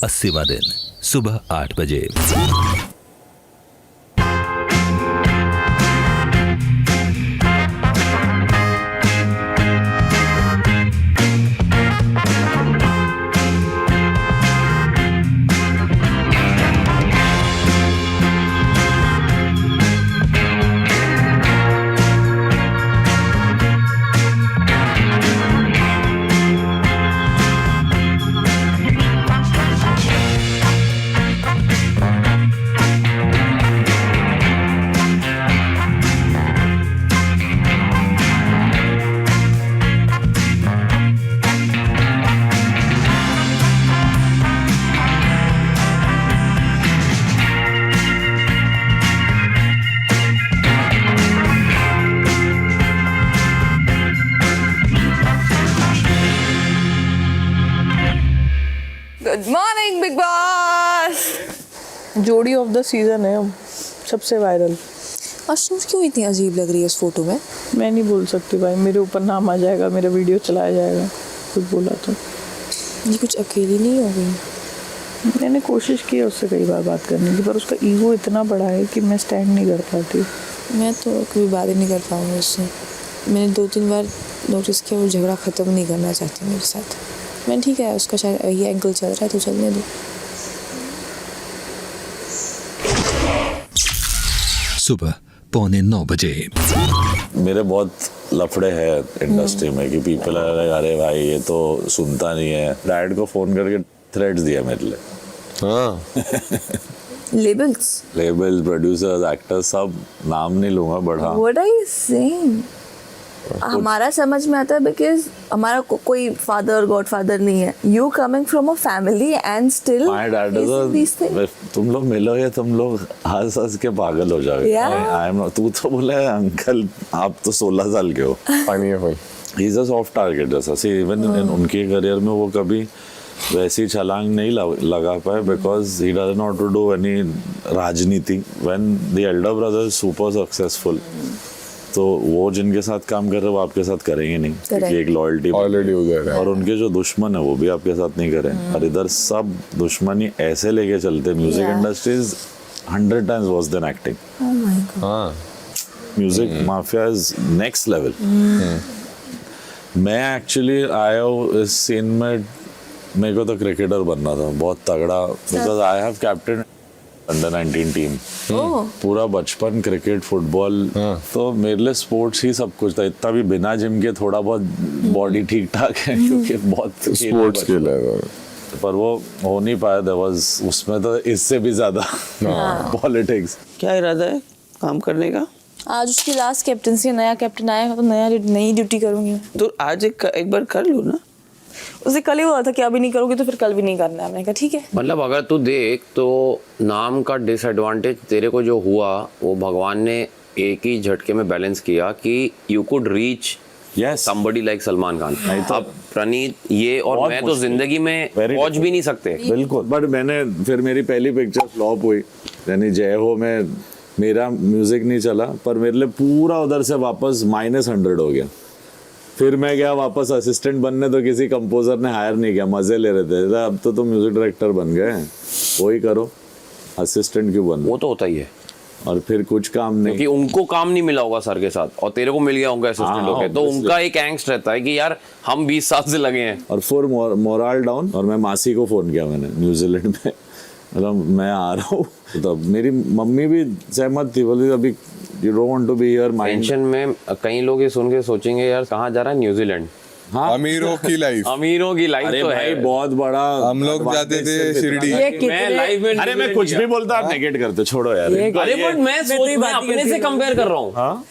80वां दिन सुबह 8 बजे। Good morning big boss. जोड़ी ऑफ द सीजन है, सबसे वायरल। अश्नूर क्यों इतनी अजीब लग रही है इस फोटो में? मैं नहीं बोल सकती भाई, मेरे ऊपर नाम आ जाएगा, मेरा वीडियो चलाया जाएगा कुछ बोला तो। ये कुछ अकेली नहीं हो गई? मैंने कोशिश की है उससे कई बार बात करने की, पर उसका ईगो इतना बड़ा है कि मैं स्टैंड नहीं कर पाती। मैं तो कभी बात ही नहीं कर पाऊँगी उससे। मैंने 2-3 बार नोटिस किया वो झगड़ा ख़त्म नहीं करना चाहती मेरे साथ। मैं ठीक है, उसका शायद ये एंगल चल रहा है तो चलने दो। सुबह 8:45 बजे। मेरे बहुत लफड़े हैं इंडस्ट्री में कि पीपल अरे भाई ये तो सुनता नहीं है। डैड को फोन करके थ्रेड्स दिया मेरे लिए। हाँ लेबल्स प्रोड्यूसर्स, एक्टर्स, सब नाम नहीं लूंगा बट हाँ। What are you saying? हमारा समझ में आता है बिकॉज हमारा कोई फादर गॉडफादर नहीं है। You coming from a family and still my dad is, तुम लोग मिलोगे तुम लोग हंस हंस के पागल हो जाओगे। आई एम, तू तो बोला है अंकल आप तो 16 साल के हो। पानी है भाई। He is a soft target जैसा। सी इवन उनके करियर में वो कभी वैसी छलांग नहीं लगा पाए because he doesn't not to do any राजनीति। When the elder brother is super successful तो वो जिनके साथ काम कर रहे हैं वो आपके साथ करेंगे नहीं, क्योंकि एक लॉयल्टी ऑलरेडी उधर है। और उनके जो दुश्मन है वो भी आपके साथ नहीं करें। और इधर सब दुश्मनी ऐसे लेके चलते। Music industry is 100 times worse than acting. Oh my God. हाँ music mafia is next level. मैं एक्चुअली आया हूँ इस सीन में, मेरे को तो क्रिकेटर बनना था बहुत तगड़ा, because I have captain under 19 team. पूरा बचपन क्रिकेट फुटबॉल, तो मेरे लिए स्पोर्ट्स ही सब कुछ था। इतना भी बिना जिम के थोड़ा बहुत बॉडी ठीक ठाक है क्योंकि बहुत स्पोर्ट्स के लिए, पर वो हो नहीं पाया। देयर वाज उसमें तो इससे भी ज्यादा पॉलिटिक्स। क्या इरादा है काम करने का? आज उसकी लास्ट कैप्टनसी, नया कैप्टन आएगा तो नई ड्यूटी करूंगी। तो आज एक बार कर लो ना। उसे कल ही बोला था कि अभी नहीं करोगी तो फिर कल भी नहीं करना है। मैंने कहा ठीक है। मतलब अगर तू देख तो नाम का डिसएडवांटेज तेरे को जो हुआ वो भगवान ने एक ही झटके में बैलेंस किया कि you could reach somebody like Salman Khan. अब प्रणीत ये और मैं तो जिंदगी में पहुंच भी नहीं सकते। बिल्कुल, बट मैंने फिर मेरी पहली पिक्चर फ्लॉप हुई, यानी जय हो में मेरा म्यूजिक नहीं चला, पर मेरे लिए पूरा उधर से वापस -100 हो गया। फिर मैं गया वापस असिस्टेंट बनने, तो किसी कंपोजर ने हायर नहीं किया, मजे ले रहे थे। अब तो तुम म्यूजिक डायरेक्टर बन गए, वही करो, असिस्टेंट क्यों बन? वो तो होता ही है। और फिर कुछ काम नहीं, क्योंकि उनको काम नहीं मिला होगा सर के साथ और तेरे को मिल गया होगा असिस्टेंट होके, तो उनका एक एंग्स्ट रहता है कि यार हम 20 साल से लगे हैं। और फिर मोरल डाउन। और मैं मासी को फोन किया मैंने न्यूजीलैंड में, मतलब मैं आ रहा हूँ। तो मेरी मम्मी भी सहमत थी, बोली अभी you don't want to be here. Tension में कई लोग ये सुन के सोचेंगे यार कहाँ जा रहा है, न्यूजीलैंड। हाँ, अमीरों की लाइफ, अमीरों की लाइफ तो भाई है। बहुत बड़ा। हम लोग जाते थे शिरडी। मैं लाइफ में, अरे मैं कुछ भी बोलता, आप नेगेट करते, छोड़ो यार। अरे बट मैं अपने से कंपेयर कर रहा हूँ।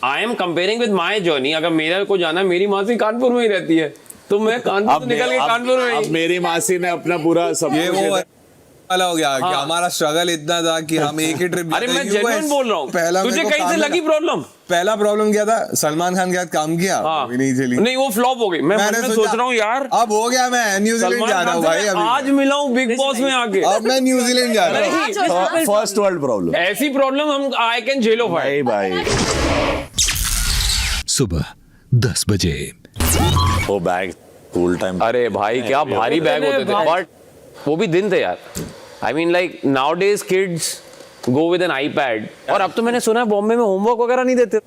I am comparing with my journey. अगर मेरे को जाना, मेरी मासी कानपुर में ही रहती है, तो मैं कानपुर से निकल के कानपुर में। अब मेरी मासी ने अपना पूरा सब ये वो वाला हो गया कि हमारा स्ट्रगल इतना था कि हम एक ही ट्रिप। अरे मैं जेन्युइन बोल रहा हूँ। तुझे कहीं से लगी प्रॉब्लम? पहला प्रॉब्लम क्या था, सलमान खान के साथ काम किया, अभी नहीं चली। नहीं वो फ्लॉप हो गई। मैं सोच रहा हूँ यार अब हो गया, मैं न्यूजीलैंड जा रहा हूँ भाई। अभी आज मिला हूँ बिग बॉस में आके, अब मैं न्यूजीलैंड जा रहा हूँ। फर्स्ट वर्ल्ड प्रॉब्लम, ऐसी प्रॉब्लम हम आई कैन झेलो भाई। सुबह 10 बजे। वो बैग स्कूल टाइम। अरे भाई क्या भारी बैग होते थे, बट वो भी दिन थे यार. I mean like nowadays kids go with an iPad. और अब तो मैंने सुना है बॉम्बे में होमवर्क वगैरह नहीं देते.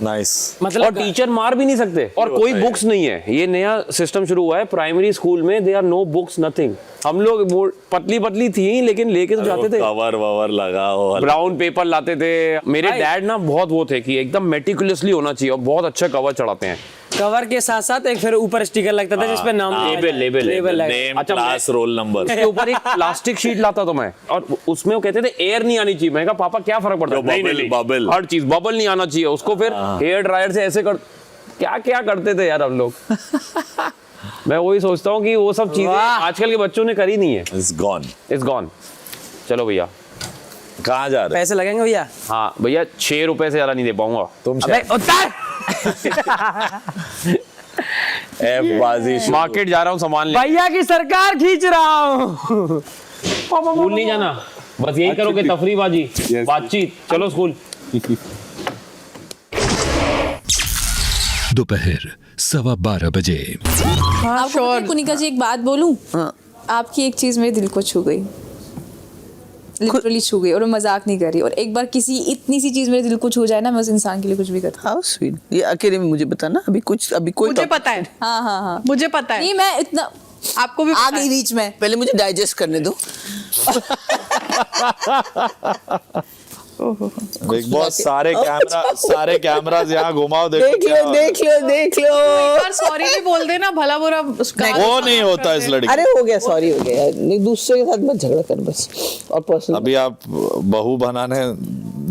नाइस. मतलब और टीचर मार भी नहीं सकते और कोई बुक्स नहीं है. ये नया सिस्टम शुरू हुआ है प्राइमरी स्कूल में. They are no books nothing. हम लोग वो पतली थी लेकिन लेके तो जाते थे. कवर ववर लगा हो, ब्राउन पेपर लाते थे. मेरे डैड ना बहुत वो थे कि एकदम मेटिकुलसली होना चाहिए और बहुत अच्छा कवर चढ़ाते हैं. कवर के साथ साथ एक फिर ऊपर स्टिकर लगता था जिसपे नाम label name, class, roll number. उसके ऊपर एक प्लास्टिक शीट लाता था मैं और उसमें वो कहते थे एयर नहीं आनी चाहिए. मैं कहा पापा क्या फर्क पड़ता है? नहीं, बबल. हर चीज बबल नहीं आना चाहिए. उसको फिर हेयर ड्रायर से ऐसे कर क्या क्या करते थे यार हम लोग. मैं वही सोचता हूँ कि वो सब चीजें आजकल के बच्चों ने करी नहीं है. It's gone. चलो भैया कहाँ जा रहे? पैसे लगेंगे भैया. हाँ भैया 6 रुपए से ज्यादा नहीं दे पाऊंगा. तुम अबे उतर. बाजी मार्केट जा रहा हूँ सामान ले. भैया की सरकार खींच रहा हूँ. स्कूल नहीं जाना. बस यही करोगे तफरीबाजी बातचीत. चलो स्कूल. दोपहर 12:15 बजे। आपको पता है कुनिका जी एक बात बोलूं? हाँ। आपकी एक चीज मेरे दिल को छू गई, लिटरली छू गई, और मैं मजाक नहीं कर रही। और एक बार किसी इतनी सी चीज मेरे दिल को छू जाए ना, मैं उस इंसान के लिए कुछ भी करती हूँ। How sweet. ये अकेले में मुझे पता ना, अभी कोई मुझे पता है। हाँ हाँ हाँ, मुझे पता है। नहीं मैं इतना आपको भी आ पता गई है। बीच में। पहले मुझे डाइजेस्ट करने दो। बिग बॉस सारे कैमरास यहाँ घुमाओ, देख लो। एक बार सॉरी भी बोल देना, भला बुरा उसका वो नहीं होता इस लड़की। अरे हो गया, सॉरी हो गया। नहीं, दूसरे के साथ मत झगड़ा कर बस। और पर्सनल अभी आप बहू बनाने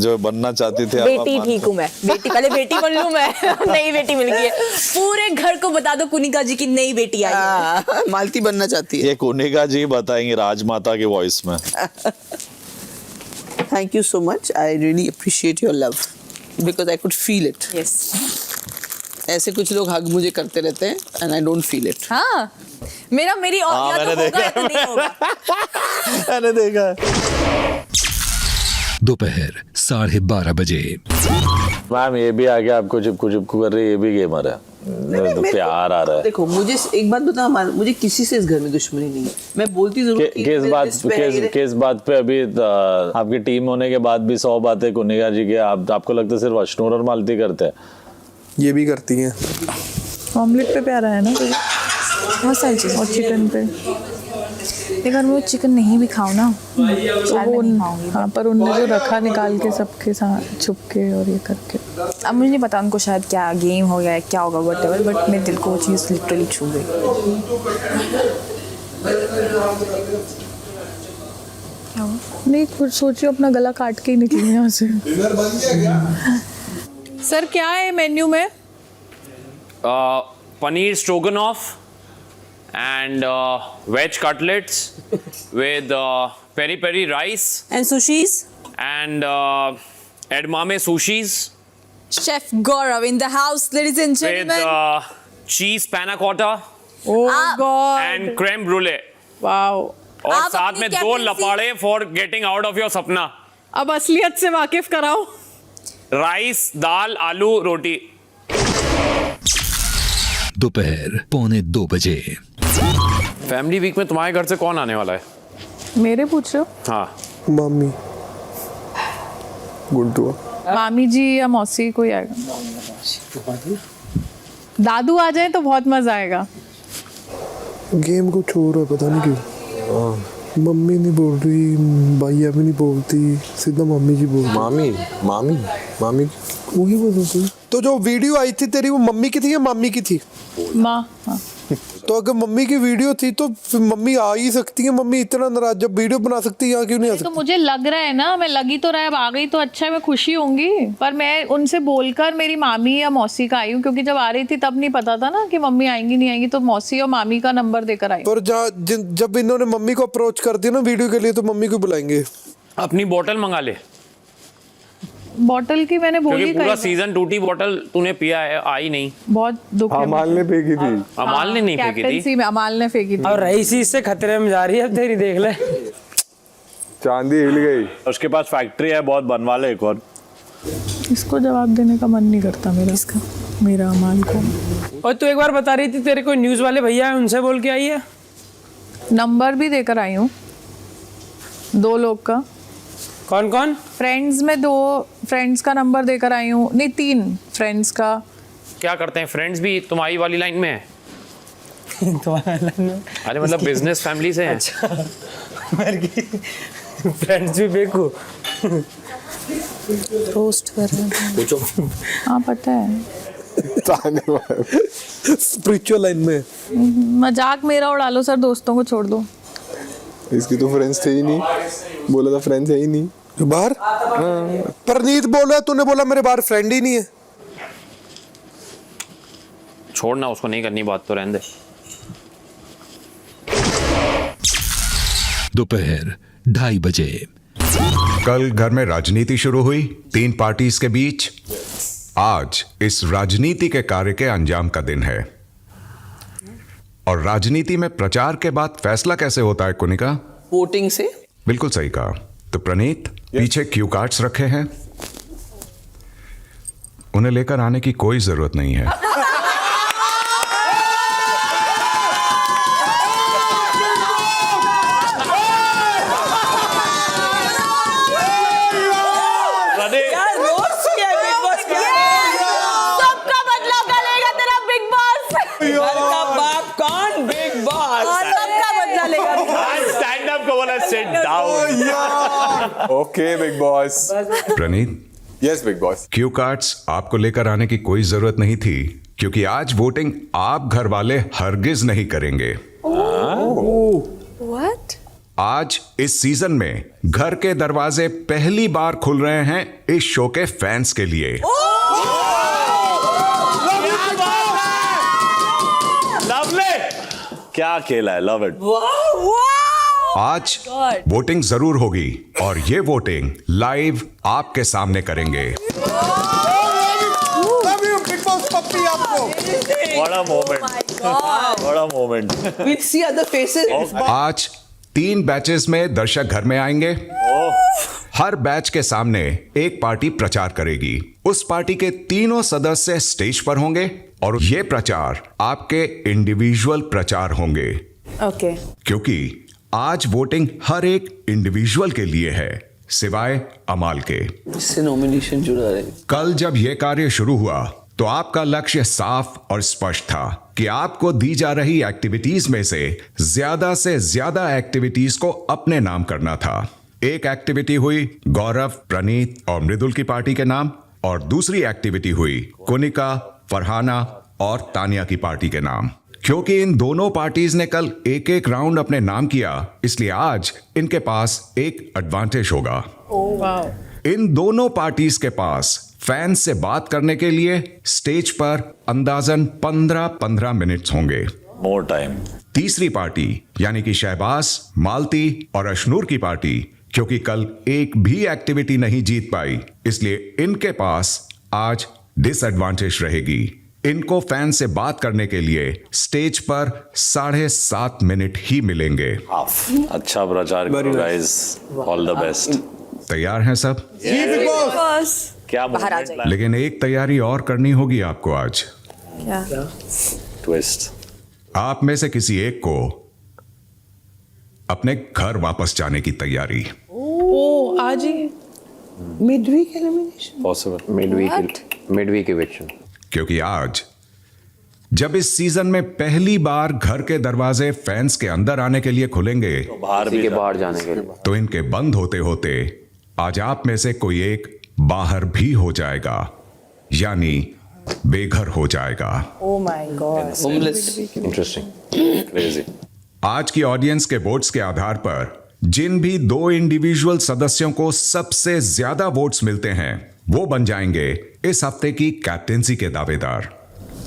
जो बनना चाहती थी, बेटी ठीक हूँ मैं, बेटी पहले बेटी बन लूँ मैं। नई बेटी मिल गई है, पूरे घर को बता दो कुनिका जी की नई बेटी आई है। मालती बनना चाहती है। ये कुनिका जी बताएंगे राजमाता की वॉइस में। Thank you so much. I really appreciate your love because I could feel it. Yes. ऐसे कुछ लोग हग मुझे करते रहते हैं and I don't feel it. हाँ, मेरी और या तो होगा या तो नहीं होगा। मैंने देखा। दोपहर 12:30 बजे। मैम ये भी आगे आपको चिपकू कर रही है, ये भी गेमर है। तो प्यार आ रहा है। देखो मुझे एक बात बताओ, मुझे किसी से इस घर में दुश्मनी नहीं है। मैं बोलती जरूर किस बात पे अभी आपकी टीम होने के बाद भी 100 बातें कुनिका जी की, आपको लगता है सिर्फ अशनूर और मालती करते हैं? ये भी करती हैं। ऑमलेट पे प्यारा है ना बहुत सारी चीज़। और चिकन पे। अगर मैं चिकन नहीं भी खाऊं ना, शायद मैं नहीं खाऊंगी। हाँ, पर उनने जो रखा निकाल के सबके साथ छुप के और ये करके। अब मुझे नहीं पता उनको शायद क्या गेम हो गया है, क्या होगा व्हाटएवर, बट मेरे दिल को वो चीज़ लिटरली छू गई। नहीं, कुछ सोचिए, अपना गला काट के ही निकली यहाँ से। सर क्या है मेन्यू में? Paneer stroganoff and veg cutlets with peri peri rice And sushis? and edamame sushis Chef Gaurav in the house, ladies and with gentlemen. cheese panna cotta oh God, and creme brulee wow. और आप साथ अपनी में 2 captaincy- लपाड़े for getting out of your सपना। अब असलियत से वाकिफ कराओ। राइस, दाल, आलू, रोटी। दोपहर 1:45 बजे। फैमिली वीक में तुम्हारे घर से कौन आने वाला है? मेरे पूछ रहे हो? हाँ, मम्मी, गुड्डू, मामी जी या मौसी कोई आएगा? दादू आ जाए तो बहुत मजा आएगा। गेम कुछ हो रहा है, पता नहीं क्यों। मम्मी नहीं बोल रही, भैया भी नहीं बोलती, सीधा मम्मी जी बोल रही। मामी वही बोलती। तो जो वीडियो आई थी तेरी, वो मम्मी की थी या मामी की थी? माँ। हाँ। तो अगर मम्मी की वीडियो थी तो फिर मम्मी आ ही सकती है। मम्मी इतना नाराज, जब वीडियो बना सकती है यहाँ क्यों नहीं आ तो सकती? मुझे लग रहा है ना, मैं लगी तो रहा है, अब आ गई तो अच्छा है, मैं खुशी होंगी। पर मैं उनसे बोलकर मेरी मामी या मौसी का आई हूँ, क्योंकि जब आ रही थी तब नहीं पता था ना कि मम्मी आएंगी नहीं आएंगी, तो मौसी और मामी का नंबर देकर आई। पर जब इन्होंने मम्मी को अप्रोच कर दिया ना वीडियो के लिए, तो मम्मी को बुलाएंगे। अपनी बोतल मंगा ले, बॉटल की मैंने बोली क्योंकि पूरा कई बार। सीजन टूटी बोतल तूने पिया है, आई नहीं। बहुत दुख है। अमाल ने फेंकी थी। अमाल ने नहीं फेंकी थी। कैप्टेंसी में अमाल ने फेंकी थी। और रईसी इससे खतरे में जा रही है अब तेरी, देख ले। चांदी हिल गई। उसके पास फैक्ट्री है, बहुत बनवा ले एक और। इसको जवाब देने का मन नहीं करता मेरा अमाल को। और तू एक बार बता रही थी तेरे कोई न्यूज वाले भैया है, उनसे बोल के आई है। नंबर भी देकर आई हूँ 2 लोग का। कौन कौन? फ्रेंड्स में 2 फ्रेंड्स का नंबर देकर आई हूँ, नहीं 3 फ्रेंड्स का। क्या करते हैं फ्रेंड्स भी तुम्हारी वाली लाइन में है? अरे मतलब बिजनेस फैमिली से हैं। फ्रेंड्स भी बेकू। रोस्ट कर रहे हैं। पूछो। हाँ पता है, स्पिरिचुअल लाइन में मजाक मेरा उड़ा लो सर, दोस्तों को छोड़ दो। इसकी तो फ्रेंड्स थे ही नहीं, बोला था फ्रेंड्स है ही नहीं बाहर। परनीत बोल रहा है, तूने बोला मेरे बाहर फ्रेंड ही नहीं है। छोड़ना, उसको नहीं करनी बात तो रहने दे। दोपहर 2:30 बजे। कल घर में राजनीति शुरू हुई 3 पार्टीज के बीच। आज इस राजनीति के कार्य के अंजाम का दिन है। और राजनीति में प्रचार के बाद फैसला कैसे होता है कुनिका? वोटिंग से। बिल्कुल सही कहा। तो प्रणीत, पीछे क्यू कार्ड्स रखे हैं, उन्हें लेकर आने की कोई जरूरत नहीं है। सबका बदला लेगा तेरा बिग बॉस। घर का बाप कौन? Bigg Boss. सबका बदला लेगा। स्टैंड अप को बोला, sit down. Okay Bigg Boss. Pranit, yes Bigg Boss. Cue cards आपको लेकर आने की कोई जरूरत नहीं थी, क्योंकि आज वोटिंग आप घर वाले हरगिज नहीं करेंगे। What? आज इस सीजन में घर के दरवाजे पहली बार खुल रहे हैं इस शो के फैंस के लिए। लवली, क्या खेला है, लव इट। आज वोटिंग जरूर होगी और ये वोटिंग लाइव आपके सामने करेंगे। What a moment. What a moment. We'll see other faces. आज 3 बैचेस में दर्शक घर में आएंगे। हर बैच के सामने एक पार्टी प्रचार करेगी। उस पार्टी के तीनों सदस्य स्टेज पर होंगे और ये प्रचार आपके इंडिविजुअल प्रचार होंगे। Okay. क्योंकि आज वोटिंग हर एक इंडिविजुअल के लिए है, सिवाय अमाल के। इससे नॉमिनेशन जुड़ा है। कल जब यह कार्य शुरू हुआ तो आपका लक्ष्य साफ और स्पष्ट था कि आपको दी जा रही एक्टिविटीज में से ज्यादा एक्टिविटीज को अपने नाम करना था। एक एक्टिविटी हुई गौरव, प्रणीत और मृदुल की पार्टी के नाम, और दूसरी एक्टिविटी हुई कुनिका, फरहाना और तानिया की पार्टी के नाम। क्योंकि इन दोनों पार्टीज ने कल एक राउंड अपने नाम किया, इसलिए आज इनके पास एक एडवांटेज होगा। इन दोनों पार्टीज के पास फैंस से बात करने के लिए स्टेज पर अंदाजन 15 मिनट्स होंगे। More time. तीसरी पार्टी यानी कि शहबाज, मालती और अशनूर की पार्टी, क्योंकि कल एक भी एक्टिविटी नहीं जीत पाई, इसलिए इनके पास आज डिसएडवांटेज रहेगी। इनको फैन से बात करने के लिए स्टेज पर 7.5 मिनट ही मिलेंगे। अच्छा प्रचार करो गाइस, ऑल द बेस्ट। तैयार हैं सब? क्या बाहर आ जाइए। लेकिन एक तैयारी और करनी होगी आपको आज। क्या? ट्विस्ट। आप में से किसी एक को अपने घर वापस जाने की तैयारी। ओ आज ही midweek elimination. Possible. Midweek eviction. क्योंकि आज जब इस सीजन में पहली बार घर के दरवाजे फैंस के अंदर आने के लिए खुलेंगे, बाहर भी बाहर जाने के लिए तो इनके बंद होते होते आज आप में से कोई एक बाहर भी हो जाएगा, यानी बेघर हो जाएगा। Oh my God. Homeless. Interesting. Crazy. आज की ऑडियंस के वोट्स के आधार पर जिन भी 2 इंडिविजुअल सदस्यों को सबसे ज्यादा वोट्स मिलते हैं, वो बन जाएंगे इस हफ्ते की कैप्टेंसी के दावेदार।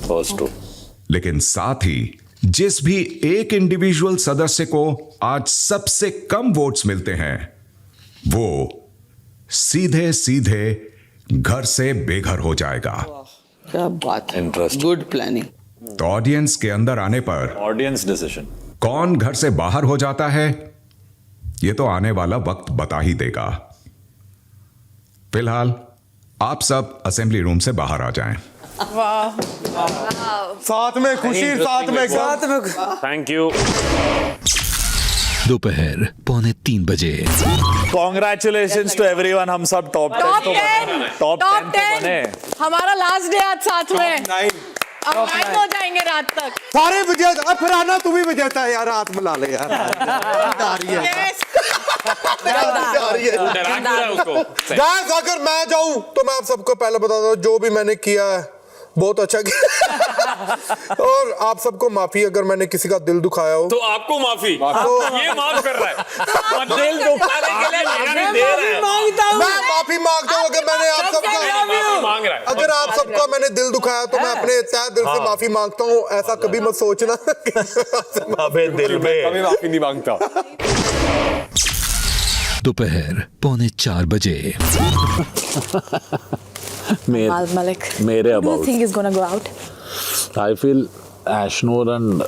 First two. लेकिन साथ ही जिस भी एक इंडिविजुअल सदस्य को आज सबसे कम वोट्स मिलते हैं, वो सीधे घर से बेघर हो जाएगा। क्या बात है। Interesting. Good planning. तो ऑडियंस के अंदर आने पर ऑडियंस डिसीजन। कौन घर से बाहर हो जाता है, ये तो आने वाला वक्त बता ही देगा। फिलहाल आप सब असेंबली रूम से बाहर आ जाएं। साथ में खुशी, साथ में साथ में थैंक यू। दोपहर 2:45 बजे। कॉन्ग्रेचुलेशंस टू एवरीवन, हम सब टॉप 10 टॉप 10 बने। हमारा लास्ट डे आज साथ में। अब 9 हो जाएंगे रात तक। सारे विजेता। अब फिर आना तू भी विजेता है यार, हाथ मिला ले यार। आ रही है गाइस, अगर मैं जाऊं तो मैं आप सबको पहले बताता हूं, जो भी मैंने किया है बहुत अच्छा किया। और आप सबको माफी अगर मैंने किसी का दिल दुखाया हो। तो आपको माफी, तो ये माफ कर रहा है, दिल दुखाने के लिए माफी दे रहा है। मैं माफी मांगता हूं अगर मैंने आप सबका मांग रहा है। अगर आप सबका मैंने दिल दुखाया तो मैं अपने तहे दिल से माफी मांगता हूं। ऐसा कभी मत सोचना। अबे दिल में कभी माफी नहीं मांगता। दोपहर 3:45 बजे। Malik, मेरे who do you about think is gonna go out? I feel Ashnur and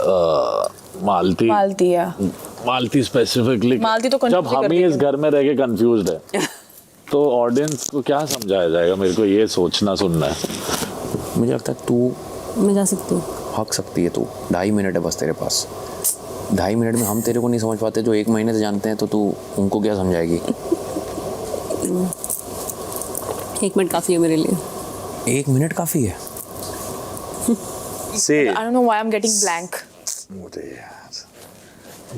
Malti Malti, yeah. Malti specifically Malti तो जब confuse हम कर ही इस देगी। घर में रह के कंफ्यूज्ड है तो ऑडियंस को क्या समझाया जाएगा? मेरे को ये सोचना सुनना है। मुझे लगता है तू मैं जा सकती हूँ। हक सकती है, तू 2.5 मिनट है बस तेरे पास। 2.5 मिनट में हम तेरे को नहीं समझ पाते, जो 1 महीने से जानते हैं, तो तू उनको क्या समझाएगी? 1 मिनट काफी है मेरे लिए। 1 मिनट काफी है। Say I don't know why I'm getting blank.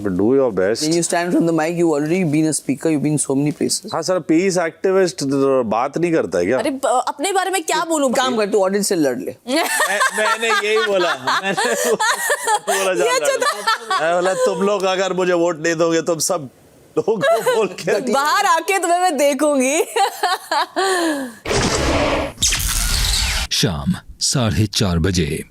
but do your best. When you stand from the mic, you already been a speaker, you've been so many places. हाँ सर, पीस एक्टिविस्ट बात नहीं करता है क्या? अरे अपने बारे में क्या बोलूं? काम कर, तू ऑडियंस से लड़ ले। मैंने यही बोला। मैं बोला तुम लोग अगर मुझे वोट नहीं दोगे तुम सब लोग को बोल के बाहर आके तुम्हें मैं देखूंगी। शाम 4:30 बजे।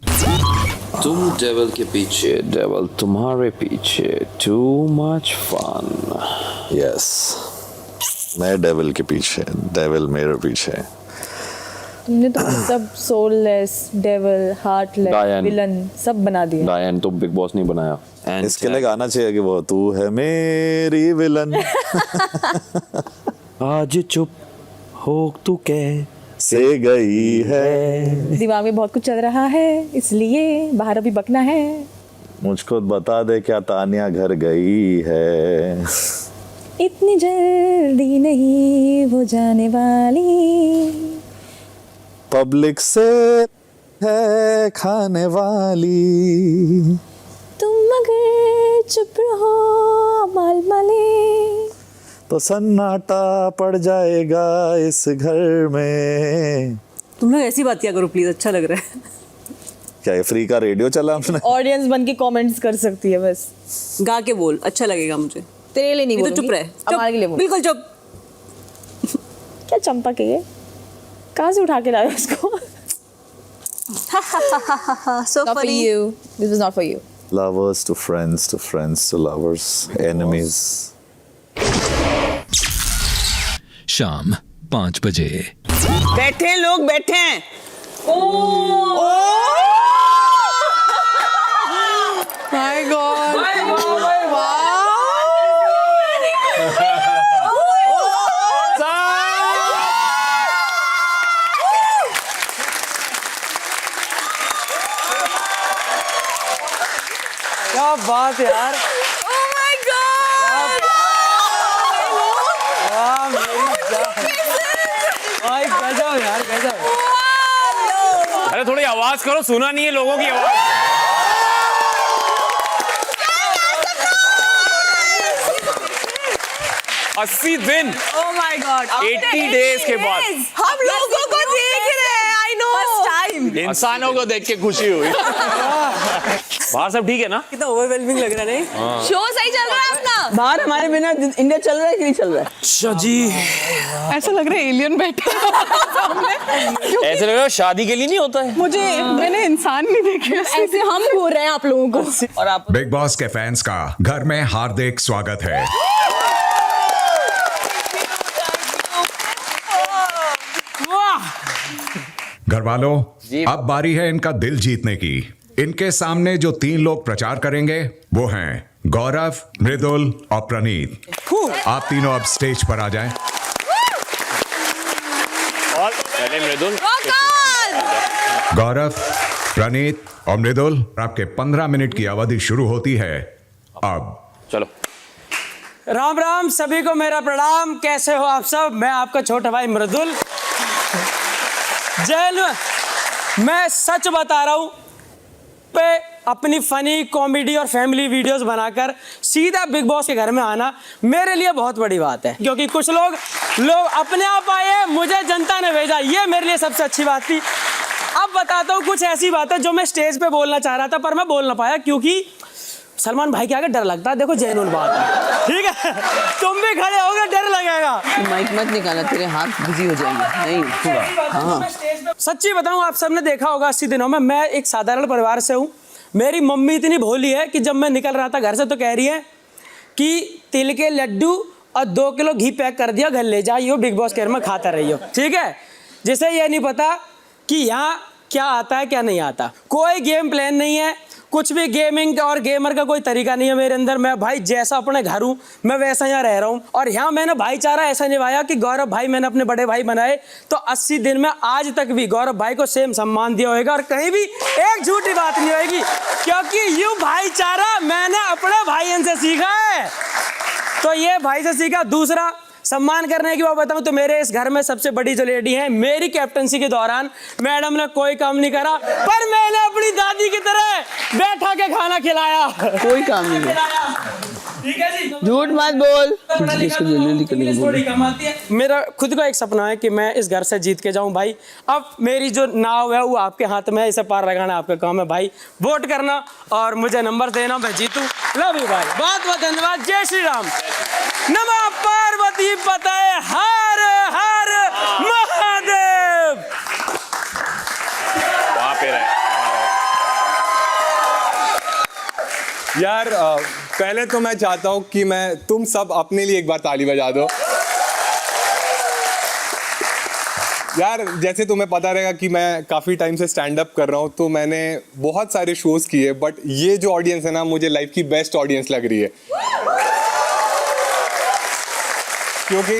तुम डेविल के पीछे, डेविल तुम्हारे पीछे, टू मच फन। यस, मैं डेविल के पीछे, डेविल मेरे पीछे। तुमने तो सब soulless, devil, heartless, Diane. Villain सब बना दिया। डायन तो बिग बॉस नहीं बनाया। And इसके लिए गाना चाहिए कि वो तू है मेरी विलन। आज चुप हो तू से गई है, दिमाग में बहुत कुछ चल रहा है इसलिए बाहर अभी बकना है। मुझको बता दे क्या तानिया घर गई है। इतनी जल्दी नहीं वो जाने वाली, पब्लिक से है खाने वाली। तुम अगर चुप रहो माल माले, तो सन्नाटा पड़ जाएगा इस घर में। तुम लोग ऐसी बात किया करो प्लीज, अच्छा लग रहा है। क्या ये फ्री का रेडियो चला हमने? ऑडियंस बन के कमेंट्स कर सकती है बस। गा के बोल, अच्छा लगेगा मुझे। तेरे लिए नहीं ये तो बोलूंगी, चुप रहे, हमारे लिए बोल। बिल्कुल चुप। क्या चंपा के ये कहाँ से उठा के लाए उसको? So Not for funny. you. This was not for you. Lovers to friends to friends to lovers, enemies. शाम 5 बजे। बैठे हैं लोग, बैठे हैं। My God. क्या बात है यार। गजब यार, गजब। अरे थोड़ी आवाज करो, सुना नहीं है लोगों की आवाज। अस्सी दिन, Oh my God. 80 days के बाद हम लोगों को देख रहे हैं। I know. First time. इंसानों को देख के खुशी हुई। बाहर सब ठीक है ना? कितना ओवरवेलमिंग लग रहा है नहीं? शो सही चल रहा है अपना। बाहर हमारे बिना इंडिया चल रहा है कि नहीं चल रहा है? अच्छा जी, ऐसा लग रहा है एलियन बैठे हैं सामने। ऐसे लग रहा है शादी के लिए नहीं होता है। मुझे मैंने इंसान नहीं देखे ऐसे हम घूर रहे हैं आप लोगों को। और आप बिग बॉस के फैंस का घर में हार्दिक स्वागत है। घर वालों, अब बारी है इनका दिल जीतने की। इनके सामने जो 3 लोग प्रचार करेंगे वो हैं गौरव, मृदुल और प्रणीत। आप तीनों अब स्टेज पर आ जाएं। पहले मृदुल, गौरव, प्रणीत और मृदुल, आपके 15 मिनट की अवधि शुरू होती है अब। चलो। राम राम सभी को मेरा प्रणाम। कैसे हो आप सब? मैं आपका छोटा भाई मृदुल जैन। मैं सच बता रहा हूँ पे अपनी फनी कॉमेडी और फैमिली वीडियोस बनाकर सीधा बिग बॉस के घर में आना मेरे लिए बहुत बड़ी बात है, क्योंकि कुछ लोग अपने आप आए, मुझे जनता ने भेजा, ये मेरे लिए सबसे अच्छी बात थी। अब बताता हूँ कुछ ऐसी बात है जो मैं स्टेज पे बोलना चाह रहा था पर मैं बोल ना पाया, क्योंकि सलमान भाई के आगे डर लगता है। देखो जेन्युइन बात है, ठीक है? तुम भी खड़े होगे डर लगेगा। माइक मत निकालना, तेरे हाथ बिजी हो जाएंगे। नहीं हाँ, सच्ची बताऊं, आप सबने देखा होगा 80 दिनों में, मैं एक साधारण परिवार से हूँ। मेरी मम्मी इतनी भोली है कि जब मैं निकल रहा था घर से तो कह रही है कि तिल के लड्डू और 2 किलो घी पैक कर दिया, घर ले जाइयो, बिग बॉस के घर में खाता रहियो, ठीक है? जिसे ये नहीं पता कि यहाँ क्या आता है क्या नहीं आता। कोई गेम प्लान नहीं है, कुछ भी गेमिंग और गेमर का कोई तरीका नहीं है मेरे अंदर। मैं भाई जैसा अपने घर हूँ मैं वैसा यहाँ रह रहा हूँ, और यहाँ मैंने भाईचारा ऐसा निभाया कि गौरव भाई मैंने अपने बड़े भाई बनाए, तो 80 दिन में आज तक भी गौरव भाई को सेम सम्मान दिया होगा, और कहीं भी एक झूठी बात नहीं होगी, क्योंकि यूँ भाईचारा मैंने अपने भाइयों से सीखा है। तो ये भाई से सीखा। दूसरा, सम्मान करने की बात बताऊं तो मेरे इस घर में सबसे बड़ी जो लेडी है, मेरी कैप्टनसी के दौरान मैडम ने कोई काम नहीं करा, पर मैंने अपनी दादी की तरह बैठा के खाना खिलाया। कोई काम नहीं है, ठीक है जी, झूठ मत बोल। मेरा खुद का एक सपना है कि मैं इस घर से जीत के जाऊं भाई। अब मेरी जो नाव है वो आपके हाथ में है, इसे पार लगाना आपका काम है भाई। वोट करना और मुझे नंबर देना, मैं जीतूं। लव यू भाई, बहुत बहुत धन्यवाद। जय श्री राम। नमः पार्वती पतये हर हर महादेव। वहां पे रहे यार। पहले तो मैं चाहता हूं कि तुम सब अपने लिए एक बार ताली बजा दो यार। जैसे तुम्हें पता रहेगा कि मैं काफ़ी टाइम से स्टैंड अप कर रहा हूं, तो मैंने बहुत सारे शोज़ किए, बट ये जो ऑडियंस है ना, मुझे लाइफ की बेस्ट ऑडियंस लग रही है। क्योंकि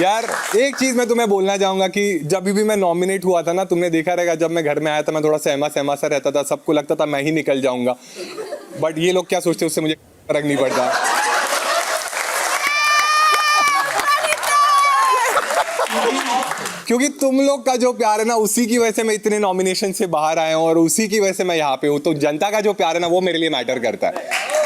यार एक चीज़ मैं तुम्हें बोलना चाहूँगा कि जब भी मैं नॉमिनेट हुआ था ना, तुमने देखा रहेगा जब मैं घर में आया था मैं थोड़ा सहमा सा रहता था, सबको लगता था मैं ही निकल जाऊँगा, बट ये लोग क्या सोचते हैं उससे मुझे फर्क नहीं पड़ता। क्योंकि तुम लोग का जो प्यार है ना, उसी की वजह से मैं इतने नॉमिनेशन से बाहर आया हूँ, और उसी की वजह से मैं यहाँ पे हूँ। तो जनता का जो प्यार है ना, वो मेरे लिए मैटर करता है।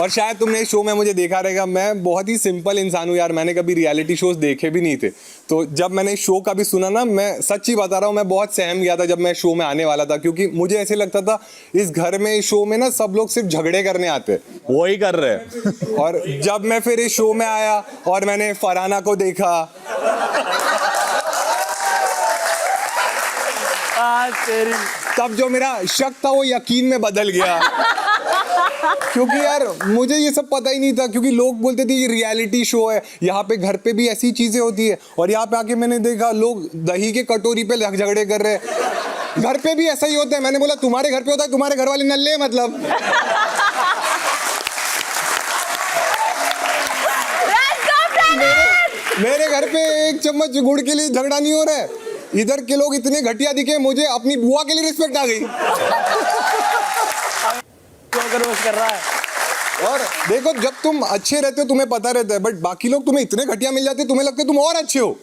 और शायद तुमने इस शो में मुझे देखा रहेगा, मैं बहुत ही सिंपल इंसान हूँ यार। मैंने कभी रियलिटी शोज देखे भी नहीं थे, तो जब मैंने इस शो का भी सुना ना, मैं सच्ची बता रहा हूँ, मैं बहुत सहम गया था जब मैं शो में आने वाला था, क्योंकि मुझे ऐसे लगता था इस घर में, इस शो में ना सब लोग सिर्फ झगड़े करने आते, वही कर रहे हैं। और जब मैं फिर इस शो में आया और मैंने फरहाना को देखा, तब जो मेरा शक था वो यकीन में बदल गया। क्योंकि यार मुझे ये सब पता ही नहीं था, क्योंकि लोग बोलते थे ये रियलिटी शो है, यहाँ पे घर पे भी ऐसी चीजें होती है, और यहाँ पे आके मैंने देखा लोग दही के कटोरी पे झगड़े कर रहे हैं। घर पे भी ऐसा ही होता है। मैंने बोला तुम्हारे घर पे होता है, तुम्हारे घर वाले नल्ले मतलब। मेरे घर पे एक चम्मच गुड़ के लिए झगड़ा नहीं हो रहा है। इधर के लोग इतने घटिया दिखे, मुझे अपनी बुआ के लिए रिस्पेक्ट आ गई। कर रहा है। और देखो, जब तुम अच्छे रहते हो तुम्हें पता रहता है, बट बाकी लोग तुम्हें इतने घटिया मिल जाते हैं, तुम्हें लगता है तुम और अच्छे हो।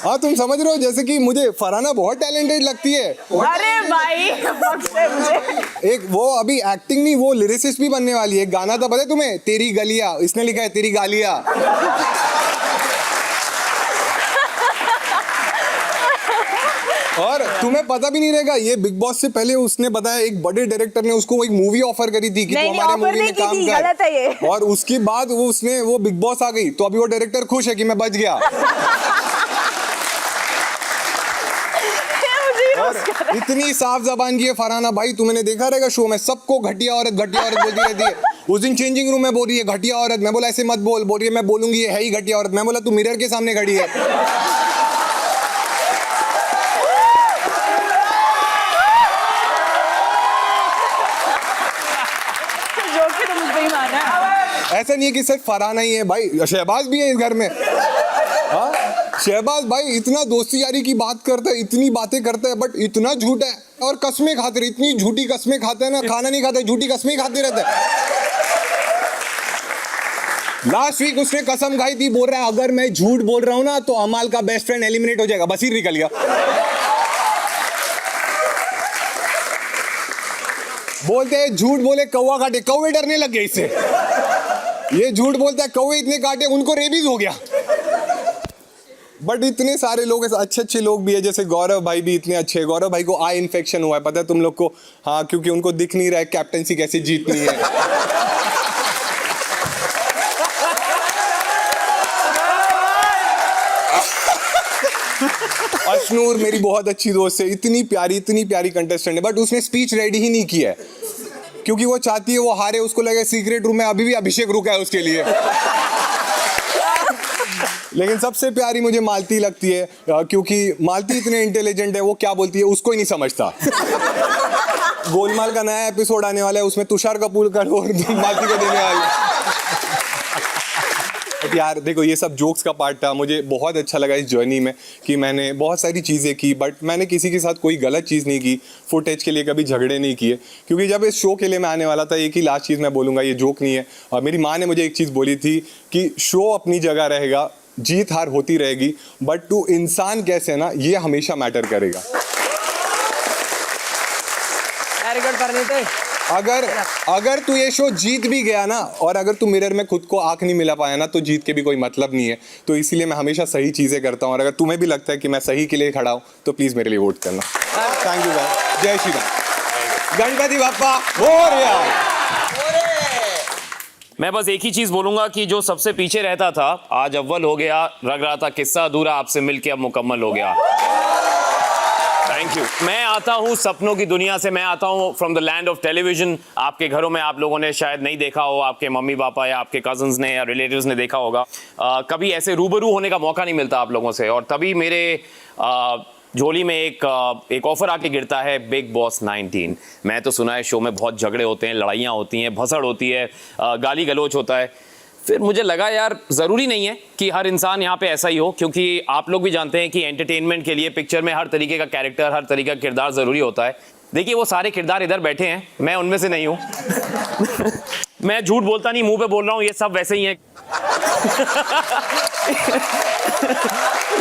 हाँ, तुम समझ रहे हो। जैसे कि मुझे फरहाना बहुत टैलेंटेड लगती है। अरे भाई एक वो अभी एक्टिंग नहीं, वो लिरिसिस्ट भी बनने वाली है। गाना था पता है तुम्हें, तेरी गलियां, इसने लिखा है तेरी गालियां। और तुम्हें पता भी नहीं रहेगा, ये बिग बॉस से पहले उसने बताया, एक बड़े डायरेक्टर ने उसको एक मूवी ऑफर करी थी कि तू हमारे मूवी में काम कर, और उसके बाद वो बिग बॉस आ गई, तो अभी वो डायरेक्टर खुश है कि मैं बच गया। और इतनी साफ जबान की है फरहाना भाई, तुमने देखा रहेगा शो में, सबको घटिया औरत बोलती रहती है। उस दिन चेंजिंग रूम में बोल रही है घटिया औरत, मैं बोला ऐसे मत बोल रही है मैं बोलूंगी ये है ही घटिया औरत। मैं बोला तू मिरर के सामने खड़ी है। ऐसा नहीं है कि सिर्फ फरहाना ही है भाई, शहबाज भी है इस घर में। हाँ, शहबाज भाई इतना दोस्ती यारी की बात करता है, इतनी बातें करता है, बट इतना झूठ है और कस्में खाते रहे, इतनी झूठी कस्में खाते हैं ना, खाना नहीं खाते, झूठी कस्में खाते रहते हैं। लास्ट वीक उसने कसम खाई थी, बोल रहा है अगर मैं झूठ बोल रहा हूं ना तो अमाल का बेस्ट फ्रेंड एलिमिनेट हो जाएगा, बस ही निकल गया। बोलते हैं झूठ बोले कौवा काटे, कौवे डरने लग गए इससे। ये झूठ बोलता है कौवे इतने काटे उनको रेबीज हो गया। बट इतने सारे लोग अच्छे अच्छे लोग भी है, जैसे गौरव भाई भी इतने अच्छे हैं। गौरव भाई को आई इन्फेक्शन हुआ है, पता है तुम लोग को? हाँ, क्योंकि उनको दिख नहीं रहा है कैप्टनसी कैसे जीतनी है। अशनूर मेरी बहुत अच्छी दोस्त है, इतनी प्यारी कंटेस्टेंट है, बट उसने स्पीच रेडी ही नहीं किया है क्योंकि वो चाहती है वो हारे, उसको लगे सीक्रेट रूम में अभी भी अभिषेक रुका है उसके लिए। लेकिन सबसे प्यारी मुझे मालती लगती है क्योंकि मालती इतने इंटेलिजेंट है, वो क्या बोलती है उसको ही नहीं समझता। गोलमाल का नया एपिसोड आने वाला है, उसमें तुषार कपूर का रोल मालती को देने वाले हैं। यार देखो ये सब जोक्स का पार्ट था, मुझे बहुत अच्छा लगा इस जर्नी में कि मैंने बहुत सारी चीज़ें की, बट मैंने किसी के साथ कोई गलत चीज़ नहीं की, फुटेज के लिए कभी झगड़े नहीं किए, क्योंकि जब इस शो के लिए मैं आने वाला था, एक ही लास्ट चीज़ मैं बोलूँगा, ये जोक नहीं है, और मेरी माँ ने मुझे एक चीज़ बोली थी कि शो अपनी जगह रहेगा, जीत हार होती रहेगी, बट तू इंसान कैसे है ना ये हमेशा मैटर करेगा। अगर तू ये शो जीत भी गया ना, और अगर तू मिरर में खुद को आंख नहीं मिला पाया ना, तो जीत के भी कोई मतलब नहीं है। तो इसीलिए मैं हमेशा सही चीजें करता हूँ, और अगर तुम्हें भी लगता है कि मैं सही के लिए खड़ा हूँ तो प्लीज मेरे लिए वोट करना। थैंक यू भाई, जय श्री राम, गणपति बाप्पा मोरया। मैं बस एक ही चीज बोलूंगा कि जो सबसे पीछे रहता था आज अव्वल हो गया, लग रहा था किस्सा अधूरा, आपसे मिलके अब मुकम्मल हो गया। Thank you. मैं आता हूँ सपनों की दुनिया से, मैं आता हूँ from the land of television. आपके घरों में आप लोगों ने शायद नहीं देखा हो, आपके मम्मी पापा या आपके कजन्स ने या रिलेटिव्स ने देखा होगा। कभी ऐसे रूबरू होने का मौका नहीं मिलता आप लोगों से, और तभी मेरे झोली में एक ऑफर आके गिरता है, बिग बॉस 19। मैं तो सुना है शो में बहुत झगड़े होते हैं, लड़ाइयाँ होती हैं, भसड़ होती है, गाली गलौच होता है। फिर मुझे लगा यार ज़रूरी नहीं है कि हर इंसान यहाँ पे ऐसा ही हो, क्योंकि आप लोग भी जानते हैं कि एंटरटेनमेंट के लिए पिक्चर में हर तरीके का कैरेक्टर, हर तरीके का किरदार ज़रूरी होता है। देखिए वो सारे किरदार इधर बैठे हैं, मैं उनमें से नहीं हूँ। मैं झूठ बोलता नहीं, मुंह पे बोल रहा हूँ, ये सब वैसे ही हैं।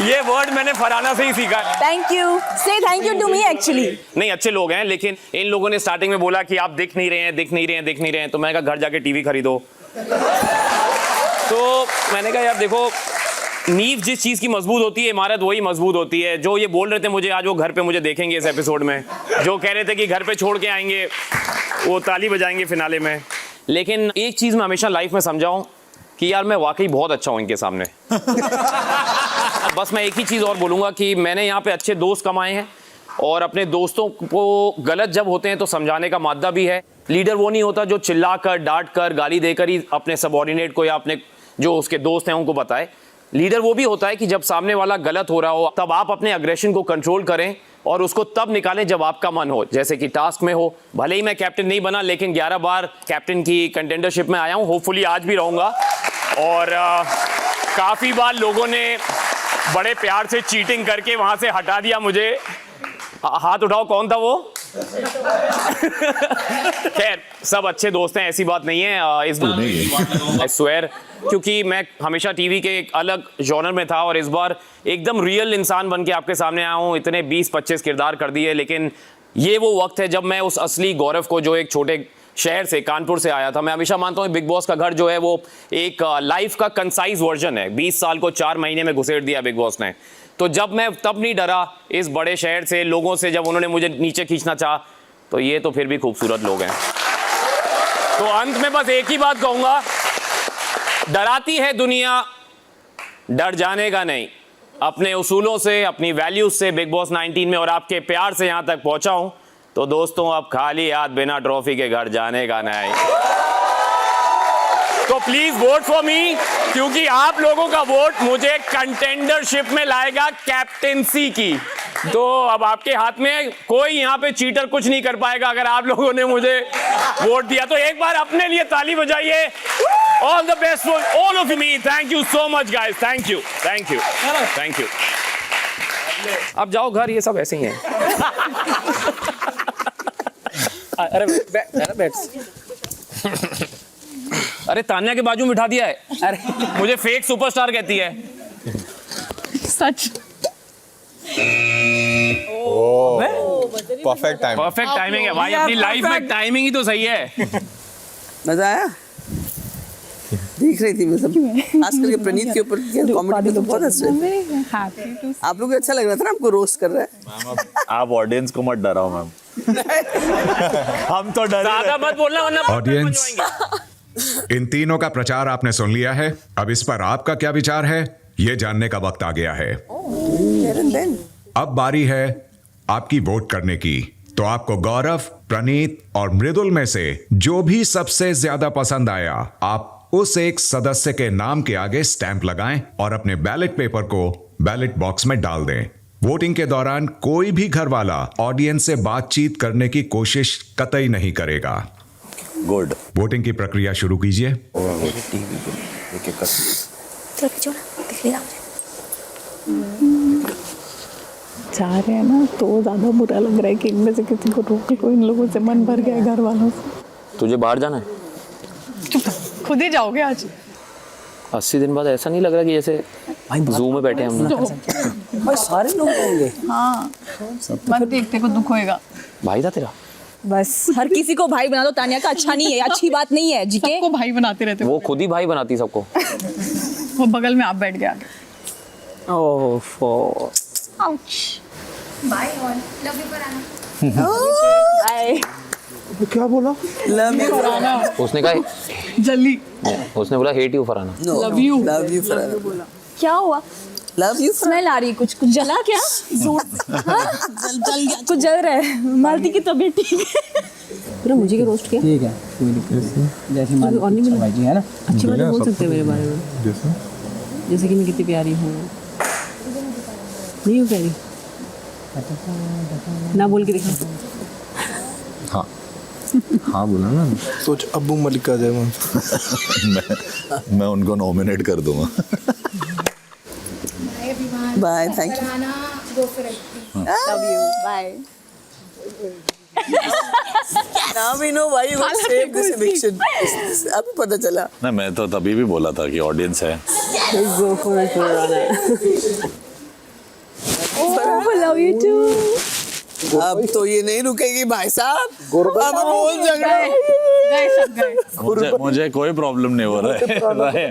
ये वर्ड मैंने फरहाना से ही सीखा। Thank you, say thank you to me actually. नहीं, अच्छे लोग हैं, लेकिन इन लोगों ने स्टार्टिंग में बोला कि आप दिख नहीं रहे हैं, तो मैंने कहा घर जाके टीवी खरीदो। तो मैंने कहा यार देखो, नींव जिस चीज़ की मजबूत होती है, इमारत वही मजबूत होती है। जो ये बोल रहे थे मुझे आज वो घर पे मुझे देखेंगे इस एपिसोड में, जो कह रहे थे कि घर पे छोड़ के आएंगे वो ताली बजाएंगे फिनाले में। लेकिन एक चीज़ मैं हमेशा लाइफ में समझा हूँ कि यार मैं वाकई बहुत अच्छा हूँ इनके सामने। बस मैं एक ही चीज़ और बोलूँगा कि मैंने यहाँ पे अच्छे दोस्त कमाए हैं, और अपने दोस्तों को गलत जब होते हैं तो समझाने का मादा भी है। लीडर वो नहीं होता जो चिल्ला कर, डांट कर, गाली देकर ही अपने सबॉर्डिनेट को या अपने जो उसके दोस्त हैं उनको बताए। लीडर वो भी होता है कि जब सामने वाला गलत हो रहा हो तब आप अपने अग्रेशन को कंट्रोल करें और उसको तब निकालें जब आपका मन हो, जैसे कि टास्क में हो। भले ही मैं कैप्टन नहीं बना, लेकिन 11 बार कैप्टन की कंटेंडरशिप में आया हूँ, होपफुली आज भी रहूँगा। और काफ़ी बार लोगों ने बड़े प्यार से चीटिंग करके वहाँ से हटा दिया मुझे। हाथ उठाओ, कौन था वो? खैर सब अच्छे दोस्त हैं, ऐसी बात नहीं है। इस बार आई स्वेयर, क्योंकि मैं हमेशा टीवी के एक अलग जॉनर में था और इस बार एकदम रियल इंसान बन के आपके सामने आया हूँ। इतने 20-25 किरदार कर दिए, लेकिन ये वो वक्त है जब मैं उस असली गौरव को, जो एक छोटे शहर से, कानपुर से आया था। मैं हमेशा मानता हूँ बिग बॉस का घर जो है वो एक लाइफ का कंसाइज वर्जन है। 20 साल को 4 महीने में घुसेड़ दिया बिग बॉस ने। तो जब मैं तब नहीं डरा इस बड़े शहर से, लोगों से, जब उन्होंने मुझे नीचे खींचना चाहा, तो ये तो फिर भी खूबसूरत लोग हैं। तो अंत में बस एक ही बात कहूँगा, डराती है दुनिया, डर जाने का नहीं। अपने उसूलों से, अपनी वैल्यूज से बिग बॉस 19 में और आपके प्यार से यहाँ तक पहुँचा हूँ। तो दोस्तों अब खाली हाथ बिना ट्रॉफी के घर जाने का नहीं। तो प्लीज वोट फॉर मी, क्योंकि आप लोगों का वोट मुझे कंटेंडरशिप में लाएगा कैप्टेंसी की। तो अब आपके हाथ में, कोई यहाँ पे चीटर कुछ नहीं कर पाएगा अगर आप लोगों ने मुझे वोट दिया। तो एक बार अपने लिए ताली बजाइए। All the best for all of me. Thank you so much, guys. Thank you. Thank you. Thank you. अब जाओ घर, ये सब ऐसे ही हैं. अरे बैठ. अरे तान्या के बाजू में बिठा दिया है. अरे मुझे फेक सुपरस्टार कहती है. सच. Perfect time. परफेक्ट टाइमिंग है भाई. अपनी लाइफ में टाइमिंग ही तो सही है. मजा आया? देख रही थी मैं सब. आजकल के प्रणीत के ऊपर कॉमेडी तो बहुत हंस रहे थे. आप लोग को अच्छा लग रहा था ना, आपको रोस्ट कर रहा है. आप ऑडियंस को मत डराओ मैम. हम तो डरे. ज्यादा मत बोलना वरना ऑडियंस, इन तीनों का प्रचार आपने सुन लिया है. अब इस पर आपका क्या विचार है, ये जानने का वक्त आ गया है. अब बारी है आपकी वोट करने की. तो आपको गौरव, प्रणीत और मृदुल में से जो भी सबसे ज्यादा पसंद आया, आप उस एक सदस्य के नाम के आगे स्टैंप लगाएं और अपने बैलेट पेपर को बैलेट बॉक्स में डाल दें. वोटिंग के दौरान कोई भी घर वाला ऑडियंस से बातचीत करने की कोशिश कतई नहीं करेगा. गुड. वोटिंग की प्रक्रिया शुरू कीजिए. जा रहे हैं ना तो ज्यादा बुरा लग रहा है कि इनमें से किसी को रोके को इन लोगों से मन भर गया घर वालों से. तुझे बाहर जाना है? खुद ही जाओगे आज? 80 दिन बाद ऐसा नहीं लग रहा कि जैसे जू में बैठे हम लोग. भाई सारे लोग होंगे. हाँ, मत देखते को दुख होएगा. भाई था तेरा? बस हर किसी को भाई बना दो. तान्या का अच्छा नहीं है, अच्छी बात नहीं है. जी के सबको भाई बनाते रहते हो. वो खुद ही भाई बनाती सबको. वो बगल में आप बैठ गया. Oh ouch. Bye all. Love you Farhana. Bye. क्या बोला? Love you Farhana. उसने कहा जल्दी. उसने बोला hate you Farhana. Love you. Love you Farhana. क्या हुआ? Love you. स्मेल आ रही है. कुछ जला क्या? जल गया. कुछ जल रहा है. मालती की तबीयत ठीक है? पूरा मुझे के रोस्ट किया. ठीक है, कोई दिक्कत नहीं. जैसे मालती भाई जी है ना, अच्छी बातें बोल सकते हैं मेरे बारे में. जैसे कि मैं कितनी प्यारी हूँ. नहीं हूँ प्यारी? ना बोल के दिखा. हाँ हाँ बोला ना. सोच अब्बू मलिक आ जाए. मैं उनको नॉमिनेट कर दूंगा. Bye. Thank you. Farhana go for it. Love you. Bye. Now we know why you would save this eviction. अभी पता चला. नहीं, मैं तो तभी भी बोला था कि ऑडियंस है. Go for it, Farhana. Oh, love you too. अब तो ये नहीं रुकेगी भाई साहब. अब बहुत झगड़ा. गए सब गए. मुझे कोई प्रॉब्लम नहीं हो रहा है.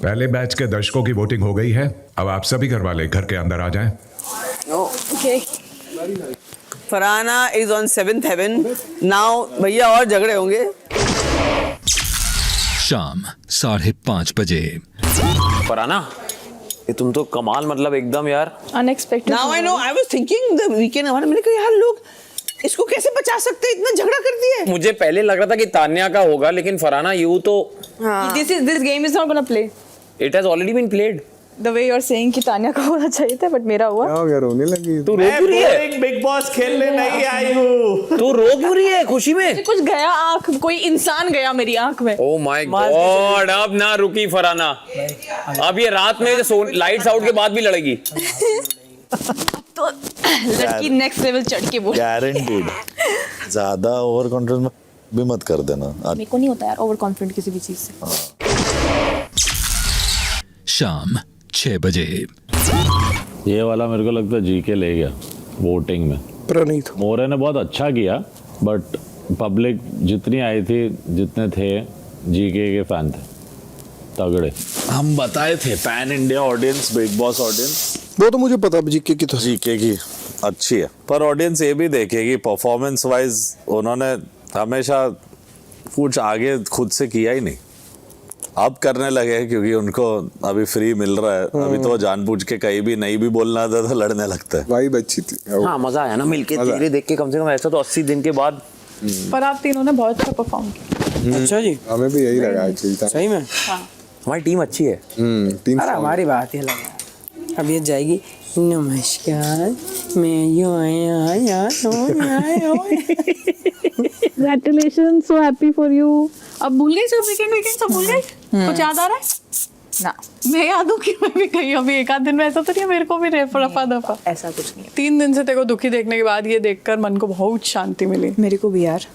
पहले बैच के दर्शकों की वोटिंग हो गई है. अब आप सभी घर वाले घर के अंदर आ जाएं. Okay. Farhana is on 7th heaven. Now भैया और झगड़े होंगे. शाम 5:30 बजे. फरहाना, ये तुम तो कमाल, मतलब एकदम यार. Unexpected. Now I know. I was thinking the weekend. मैंने कहा यार लोग इसको कैसे बचा सकते हैं, इतना झगड़ा करती है. मुझे पहले लग रहा था कि तान्या का होगा, लेकिन फरहाना यू तो. This game is not gonna play. It has already been played. The way you're saying कि तान्या का होना चाहिए था, but मेरा हुआ. क्या हो गया, रोने लगी? तू रो क्यों रही है? बिग बॉस खेलने नहीं आई हूँ. तू रो क्यों रही है खुशी में? कुछ गया आँख, कोई इंसान गया मेरी आँख में. Oh my God, अब ना रुकी फरहाना. अब ये रात में लाइट्स आउट के बाद भी लड़ेगी. तो लड़की नेक्स्ट लेवल चढ़ के बोल. गारंटीड. ज्यादा ओवर कॉन्फिडेंस भी मत कर देना. मेरे को नहीं होता यार ओवर कॉन्फिडेंट किसी भी चीज से. शाम 6 बजे. ये वाला मेरे को लगता है जीके ले गया वोटिंग में. प्रणीत मोरे ने बहुत अच्छा किया, बट पब्लिक जितनी आई थी, जितने थे, जीके के फैन थे तगड़े. हम बताए थे pan India audience, big boss audience. वो तो मुझे पता जीके की. तो जीके की अच्छी है, पर ऑडियंस ये भी देखेगी परफॉर्मेंस वाइज उन्होंने हमेशा कुछ आगे खुद से किया ही नहीं. अब करने लगे क्योंकि उनको अभी फ्री मिल रहा है. अभी तो जानबूझ के कहीं भी नहीं भी बोलना था तो लड़ने लगता है. वाइब अच्छी थी. हाँ, मजा आया ना मिलके धीरे देख के. कम से कम ऐसा तो 80 दिन के बाद. पर आप तीनों ने बहुत अच्छा परफॉर्म किया. अच्छा जी, हमें भी यही लगा एक्चुअली. सही में हमारी टीम अच्छी है. टीम. अरे हमारी बात ही अलग है. अब ये जाएगी, नमस्कार, मैं यो आया Congratulations, so happy for you. अब भूल गई सब वीकेंड सब भूल गई कुछ याद आ रहा है ना मैं याद हूँ कि मैं भी गई अभी एक आध दिन में ऐसा तो नहीं है, मेरे को भी रफा दफा ऐसा कुछ नहीं है। 3 दिन से तेरे को दुखी देखने के बाद ये देखकर मन को बहुत शांति मिली। मेरे को भी यार।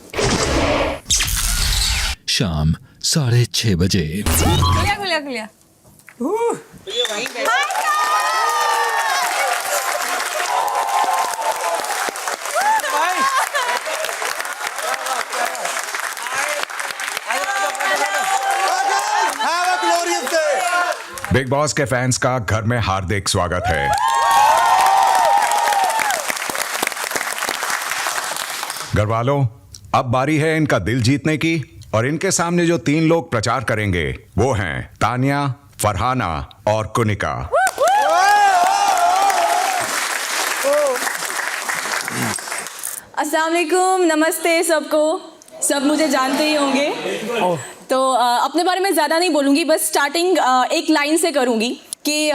शाम 6:30 बजे। खुलिया बिग बॉस के फैंस का घर में हार्दिक स्वागत है। घर वालों, अब बारी है इनका दिल जीतने की और इनके सामने जो 3 लोग प्रचार करेंगे वो हैं तानिया, फरहाना और कुनिका। अस्सलाम वालेकुम, नमस्ते सबको। सब मुझे जानते ही होंगे, तो अपने बारे में ज़्यादा नहीं बोलूँगी, बस स्टार्टिंग एक लाइन से करूँगी कि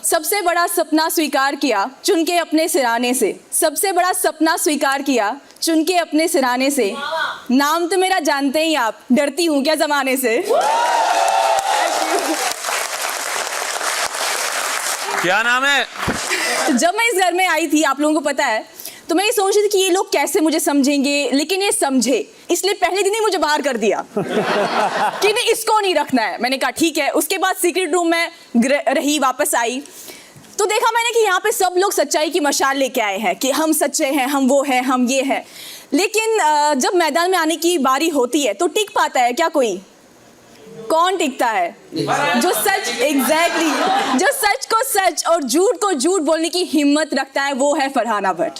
सबसे बड़ा सपना स्वीकार किया चुन के अपने सिराने से। सबसे बड़ा सपना स्वीकार किया चुन के अपने सिराने से। नाम तो मेरा जानते ही आप, डरती हूँ क्या ज़माने से। क्या नाम है? जब मैं इस घर में आई थी, आप लोगों को पता है, तो मैं ये सोच रही थी कि ये लोग कैसे मुझे समझेंगे, लेकिन ये समझे, इसलिए पहले दिन ही मुझे बाहर कर दिया कि नहीं इसको नहीं रखना है। मैंने कहा ठीक है। उसके बाद सीक्रेट रूम में रही, वापस आई तो देखा मैंने कि यहाँ पे सब लोग सच्चाई की मशाल लेके आए हैं कि हम सच्चे हैं, हम वो हैं, हम ये हैं। लेकिन जब मैदान में आने की बारी होती है तो टिक पाता है क्या कोई? कौन टिकता है? जो सच, एग्जैक्टली, जो सच को सच और झूठ को झूठ बोलने की हिम्मत रखता है, वो है फरहाना भट्ट।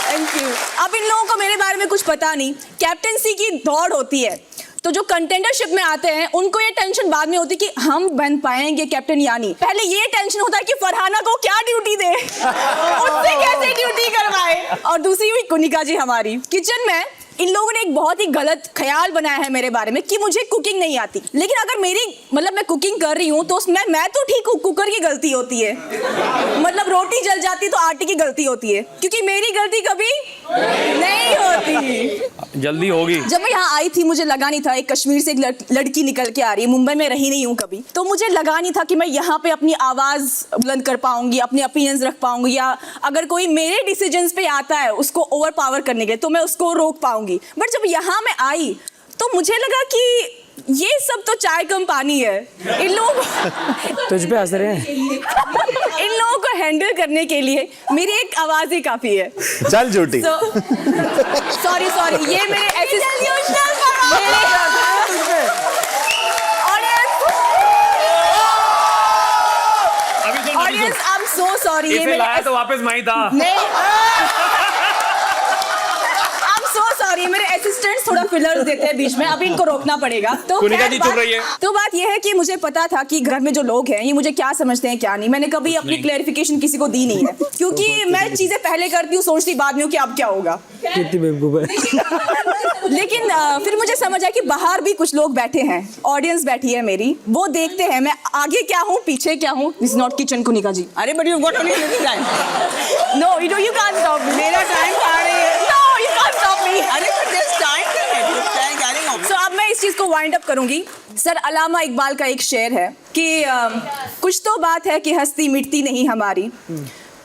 Thank you. अब इन लोगों को मेरे बारे में कुछ पता नहीं। कैप्टेंसी की दौड़ होती है तो जो कंटेंडरशिप में आते हैं उनको ये टेंशन बाद में होती है कि हम बन पाएंगे कैप्टन या नहीं। पहले ये टेंशन होता है कि फरहाना को क्या ड्यूटी दे, उससे कैसे ड्यूटी करवाए। और दूसरी हुई कुनिका जी हमारी। किचन में इन लोगों ने एक बहुत ही गलत ख्याल बनाया है मेरे बारे में कि मुझे कुकिंग नहीं आती। लेकिन अगर मेरी मतलब मैं कुकिंग कर रही हूँ तो उसमें मैं तो ठीक हूँ, कुकर की गलती होती है। मतलब रोटी जल जाती तो आटे की गलती होती है, क्योंकि मेरी गलती कभी नहीं होती। जल्दी होगी। जब मैं यहाँ आई थी मुझे लगा नहीं था, एक कश्मीर से एक लड़की निकल के आ रही है, मुंबई में रही नहीं हूँ कभी, तो मुझे लगा नहीं था कि मैं यहाँ पे अपनी आवाज़ बुलंद कर पाऊंगी, अपने ओपिनियंस रख पाऊंगी, या अगर कोई मेरे डिसीजंस पे आता है उसको ओवर पावर करने के तो मैं उसको रोक पाऊंगी। बट जब यहाँ मैं आई तो मुझे लगा कि ये सब तो चाय कम पानी है। इन लोग तुझ पे हंस रहे हैं। इन लोगों को हैंडल करने के लिए मेरी एक आवाज ही काफी है। चल झूठी। सॉरी ये मेरे audience, I am so sorry. इसे लाया तो वापस मैं ही था। सॉरी, मेरे असिस्टेंट्स थोड़ा फिलर्स देते हैं बीच में, अभी इनको रोकना पड़ेगा। तो कुनिका जी चुप रहिए। तो बात यह है कि मुझे पता था कि घर में जो लोग हैं ये मुझे क्या समझते हैं क्या नहीं। मैंने कभी अपनी क्लैरिफिकेशन किसी को दी नहीं है, क्योंकि मैं चीजें पहले करती हूँ, सोचती बाद में हूँ कि अब क्या होगा। कितनी बेवकूफ है। लेकिन फिर मुझे समझ आया कि बाहर भी कुछ लोग बैठे हैं, ऑडियंस बैठी है मेरी, वो देखते हैं मैं आगे क्या हूँ पीछे क्या हूँ। This not kitchen Kunika ji. अरे but you got only little time. No you can't stop me. मेरा टाइम आ रही है। No you can't stop me. अरे बट जस्ट टाइम है। सो अब मैं इस चीज को वाइंड अप करूंगी। सर अलामा इकबाल का एक शेर है कि कुछ तो बात है कि हस्ती मिटती नहीं हमारी,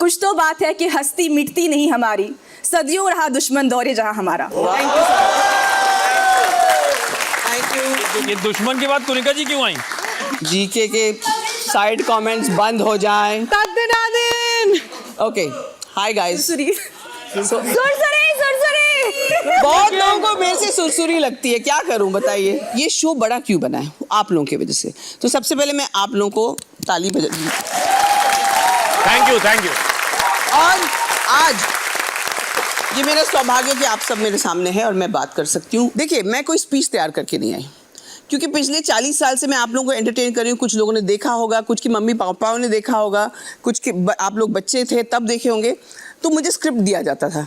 कुछ तो बात है कि हस्ती मिटती नहीं हमारी, सदियों रहा दुश्मन दौरे जहां हमारा। Thank you sir. Thank you. ये दुश्मन के बाद कुनिका जी क्यों आई? जीके के साइड कमेंट्स बंद हो जाएं। Okay, hi guys. बहुत लोगों को मेरे से सुरसुरी लगती है, क्या करूं बताइए। ये शो बड़ा क्यों बना है? आप लोगों की वजह से। तो सबसे पहले मैं आप लोगों को ताली बजा। Thank you. और आज ये मेरा सौभाग्य कि आप सब मेरे सामने हैं और मैं बात कर सकती हूँ। देखिए, मैं कोई स्पीच तैयार करके नहीं आई, क्योंकि पिछले 40 साल से मैं आप लोगों को एंटरटेन कर रही हूँ। कुछ लोगों ने देखा होगा, कुछ की मम्मी पापाओं ने देखा होगा, कुछ के आप लोग बच्चे थे तब देखे होंगे, तो मुझे स्क्रिप्ट दिया जाता था।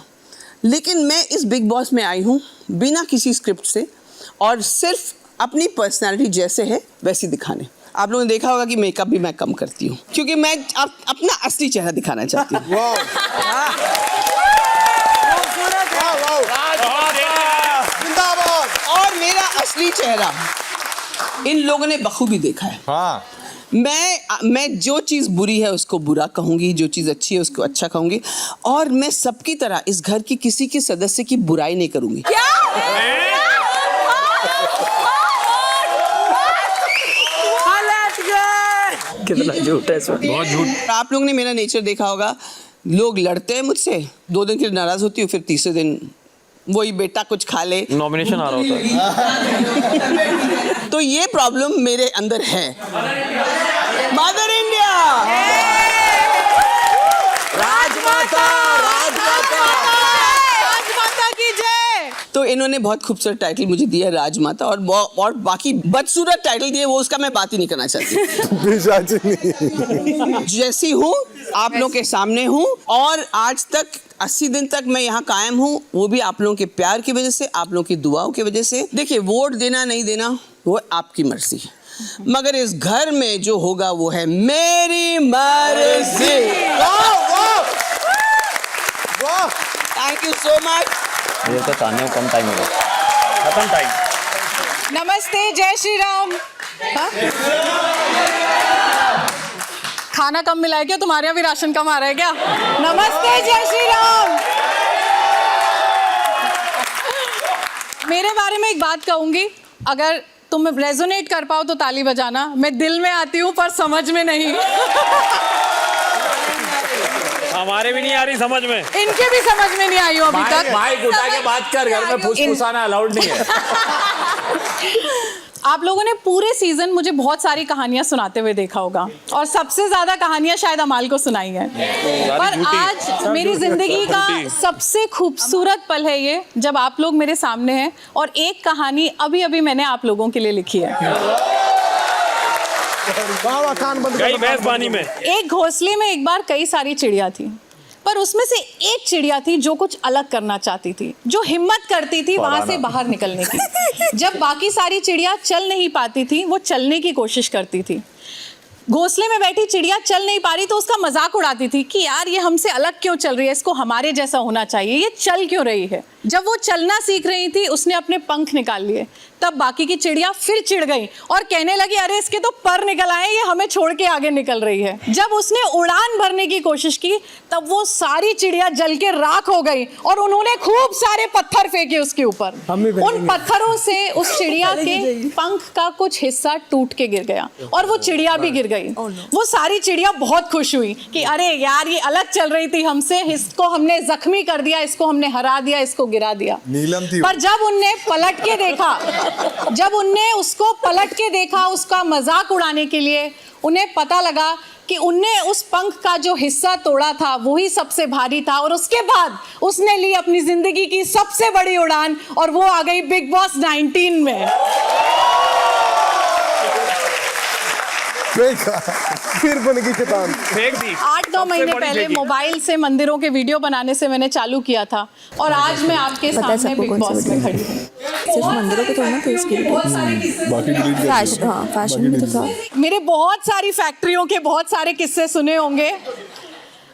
लेकिन मैं इस बिग बॉस में आई हूँ बिना किसी स्क्रिप्ट से और सिर्फ अपनी पर्सनालिटी जैसे है वैसी दिखाने। आप लोगों ने देखा होगा कि मेकअप भी मैं कम करती हूँ क्योंकि मैं अपना असली चेहरा दिखाना चाहती हूँ। और मेरा असली चेहरा इन लोगों ने बखूबी देखा है। हाँ। मैं जो चीज़ बुरी है उसको बुरा कहूँगी, जो चीज़ अच्छी है उसको अच्छा कहूँगी, और मैं सबकी तरह इस घर की किसी के सदस्य की बुराई नहीं करूँगी। कितना झूठ है इसमें, बहुत झूठ। आप लोगों ने मेरा नेचर देखा होगा, लोग लड़ते हैं मुझसे, 2 दिन के लिए नाराज होती हूँ, फिर तीसरे दिन वही बेटा कुछ खा ले, नॉमिनेशन आ रहा होता है। तो ये प्रॉब्लम मेरे अंदर है। मदर इंडिया, राजमाता, राजमाता, राजमाता की जय। तो इन्होंने बहुत खूबसूरत टाइटल मुझे दिया है, राजमाता, और बाकी बदसूरत टाइटल दिए वो उसका मैं बात ही नहीं करना चाहती। जैसी हूँ आप लोगों के सामने हूँ, और आज तक 80 दिन तक मैं यहाँ कायम हूँ, वो भी आप लोगों के प्यार की वजह से, आप लोगों की दुआओं की वजह से। देखिए, वोट देना नहीं देना वो आपकी मर्जी है, मगर इस घर में जो होगा वो है मेरी मर्जी। Thank you so much. ये तो ताने कम टाइम होगा, खत्म टाइम। नमस्ते, जय श्री राम। हाँ? खाना कम मिला है क्या? तुम्हारे यहाँ भी राशन कम आ रहा है क्या? नमस्ते, जय श्री राम। मेरे बारे में एक बात कहूंगी, अगर तुम रेजोनेट कर पाओ तो ताली बजाना। मैं दिल में आती हूँ पर समझ में नहीं। हमारे भी नहीं आ रही समझ में, इनके भी समझ में नहीं आई हो अभी तक। माइक उठा के बात कर, घर में फुसफुसाना अलाउड नहीं है। आप लोगों ने पूरे सीजन मुझे बहुत सारी कहानियां सुनाते हुए देखा होगा, और सबसे ज्यादा कहानियां शायद अमाल को सुनाई हैं। पर आज मेरी जिंदगी का सबसे खूबसूरत पल है ये, जब आप लोग मेरे सामने हैं, और एक कहानी अभी अभी मैंने आप लोगों के लिए लिखी है। गई भैंस पानी में। एक घोंसले में एक बार कई सारी चिड़िया थी, पर उसमें से एक चिड़िया थी जो कुछ अलग करना चाहती थी, जो हिम्मत करती थी वहां से बाहर निकलने की। जब बाकी सारी चिड़िया चल नहीं पाती थी, वो चलने की कोशिश करती थी। घोंसले में बैठी चिड़िया चल नहीं पा रही तो उसका मजाक उड़ाती थी कि यार ये हमसे अलग क्यों चल रही है, इसको हमारे जैसा होना चाहिए, ये चल क्यों रही है। जब वो चलना सीख रही थी, उसने अपने पंख निकाल लिए। तब बाकी की चिड़िया फिर चिढ़ गई और कहने लगी, अरे इसके तो पर निकल आए, ये हमें छोड़ के आगे निकल रही है। जब उसने उड़ान भरने की कोशिश की, तब वो सारी चिड़िया जल के राख हो गई और उन्होंने खूब सारे पत्थर फेंके उसके ऊपर। उन पत्थरों से उस चिड़िया के पंख का कुछ हिस्सा टूट के गिर गया और वो चिड़िया भी गिर गई। वो सारी चिड़िया बहुत खुश हुई कि अरे यार ये अलग चल रही थी हमसे, इसको हमने जख्मी कर दिया, इसको हमने हरा दिया, इसको गिरा दिया। नीलम थी। पर जब उनने पलट के देखा, जब उनने उसको पलट के देखा उसका मजाक उड़ाने के लिए, उन्हें पता लगा कि उनने उस पंख का जो हिस्सा तोड़ा था वही सबसे भारी था। और उसके बाद उसने ली अपनी जिंदगी की सबसे बड़ी उड़ान और वो आ गई बिग बॉस 19 में। फिर बन गई शैतान। 8-9 महीने पहले मोबाइल से मंदिरों के वीडियो बनाने से मैंने चालू किया था और आज मैं आपके सामने बिग बॉस में खड़ी हूँ। सिर्फ मंदिरों पे थोड़ा ना, तो इसके फैशन में तो था। मेरे बहुत सारी फैक्ट्रियों के बहुत सारे किस्से सुने होंगे,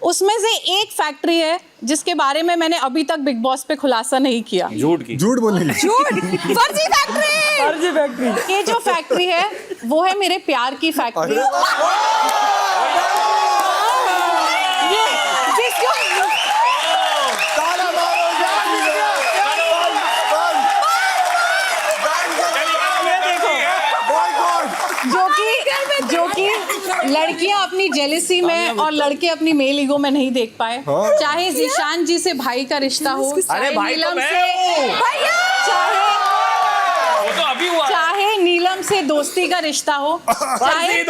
उसमें से एक फैक्ट्री है जिसके बारे में मैंने अभी तक बिग बॉस पे खुलासा नहीं किया। झूठ बोलेंगे। फर्जी फैक्ट्री। ये जो फैक्ट्री है वो है मेरे प्यार की फैक्ट्री। ये जिसको जो कि लड़कियां अपनी जेलसी में और लड़के अपनी मेल ईगो में नहीं देख पाए। चाहे जीशान जी से भाई का रिश्ता हो, अरे भाई तो मैं चाहे नीलम से दोस्ती का रिश्ता हो, चाहे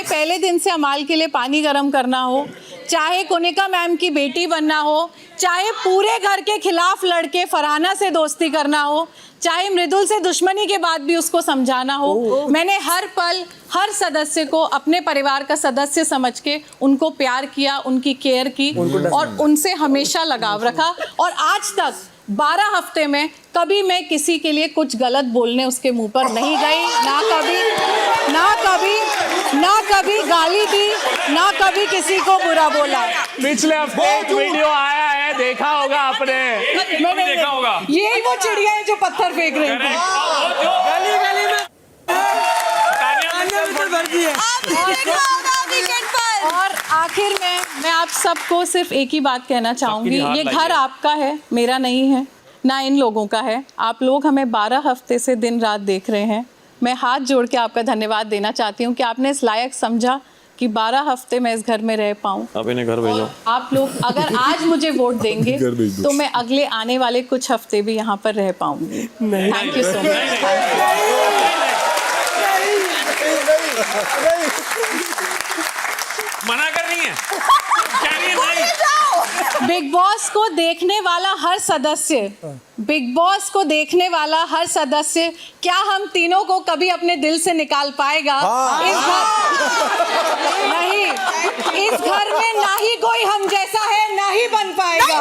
पहले दिन से अमाल के लिए पानी गर्म करना हो, चाहे कोनिका मैम की बेटी बनना हो, चाहे पूरे घर के खिलाफ लड़के फरहाना से दोस्ती करना हो, चाहे मृदुल से दुश्मनी के बाद भी उसको समझाना हो। मैंने हर पल हर सदस्य को अपने परिवार का सदस्य समझ के उनको प्यार किया, उनकी केयर की और उनसे हमेशा लगाव रखा। और आज तक 12 हफ्ते में कभी मैं किसी के लिए कुछ गलत बोलने उसके मुंह पर नहीं गई, ना कभी गाली दी, ना कभी किसी को बुरा बोला। पिछले हफ्ते एक वीडियो आया है, देखा होगा आपने। मैंने देखा होगा। यही वो चिड़िया है जो पत्थर फेंक रही थी। गली गली में भरती है। और आखिर में मैं आप सबको सिर्फ एक ही बात कहना चाहूंगी, ये घर आपका है, मेरा नहीं है, ना इन लोगों का है। आप लोग हमें 12 हफ्ते से दिन रात देख रहे हैं। मैं हाथ जोड़ के आपका धन्यवाद देना चाहती हूँ कि आपने इस लायक समझा कि 12 हफ्ते मैं इस घर में रह पाऊँ। अब इन्हें घर भेजो। आप लोग अगर आज मुझे वोट देंगे तो मैं अगले आने वाले कुछ हफ्ते भी यहाँ पर रह पाऊंगी। Thank you so much. मना कर रही है, कह रही है नहीं। बिग बॉस को देखने वाला हर सदस्य, बिग बॉस को देखने वाला हर सदस्य क्या हम तीनों को कभी अपने दिल से निकाल पाएगा? नहीं, इस घर में ना ही कोई हम जैसा है, ना ही बन पाएगा।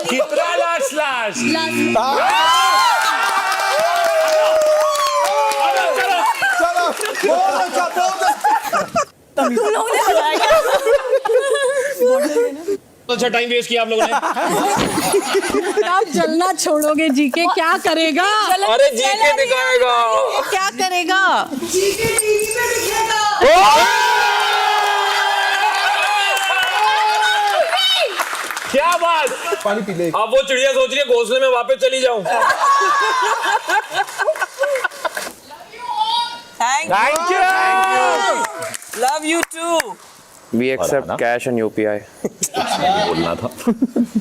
कितना लास्ट तुम लोगों ने हराया। अच्छा टाइम वेस्ट किया आप लोगों ने। आप जलना छोड़ोगे जीके, क्या करेगा? अरे जीके दिखाएगा, क्या करेगा? क्या बात, पानी पी ले। अब वो चिड़िया सोच रही है घोंसले में वापस चली जाऊं। Thank you, love you too. We accept cash and UPI. बोलना था।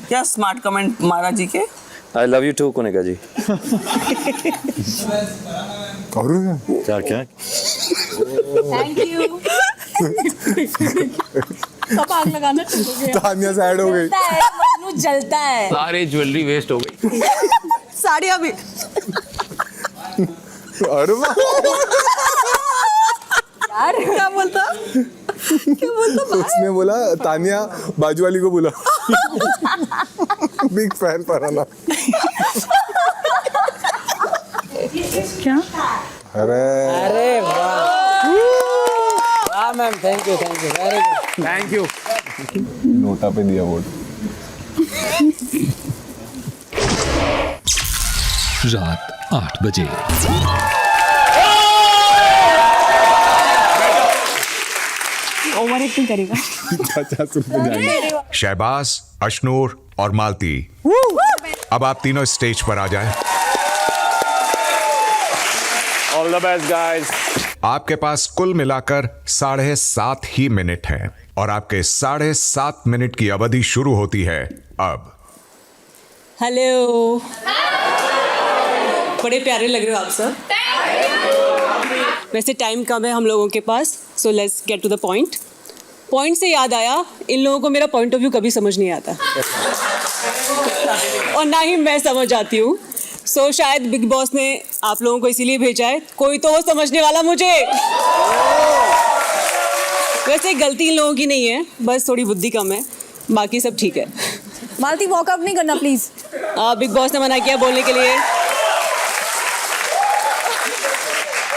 क्या स्मार्ट कमेंट मारा जी के? I love you too, Kunika जी। क्या क्या? Thank you. अब आग लगाना छोड़ोगे? तानिया सैड हो गई। मजनू जलता है। सारे ज्वेलरी वेस्ट हो गई। साड़ियाँ भी। अरे वाह, यार क्या बोलता? उसने बोला तानिया बाजू वाली को बोला। Big fan Farhana. क्या? अरे वाह, हाँ ma'am, thank you very good, thank you. NOTA पे दिया वोट। रात 8 बजे। ओवर एक्टिंग करेगा। 50 रुपए जाएंगे। शहबाज, अशनूर और मालती, अब आप तीनों स्टेज पर आ जाएं। All the best guys. आपके पास कुल मिलाकर 7.5 ही मिनट हैं और आपके 7.5 मिनट की अवधि शुरू होती है अब। हेलो, बड़े प्यारे लग रहे हो आप सब। वैसे टाइम कम है हम लोगों के पास, so let's get to the point. Point से याद आया, इन लोगों को मेरा पॉइंट ऑफ व्यू कभी समझ नहीं आता और ना ही मैं समझ आती हूँ। सो शायद बिग बॉस ने आप लोगों को इसीलिए भेजा है, कोई तो वो समझने वाला मुझे। वैसे गलती इन लोगों की नहीं है, बस थोड़ी बुद्धि कम है, बाकी सब ठीक है। मालती वॉकआउट नहीं करना प्लीज। बिग बॉस ने मना किया बोलने के लिए।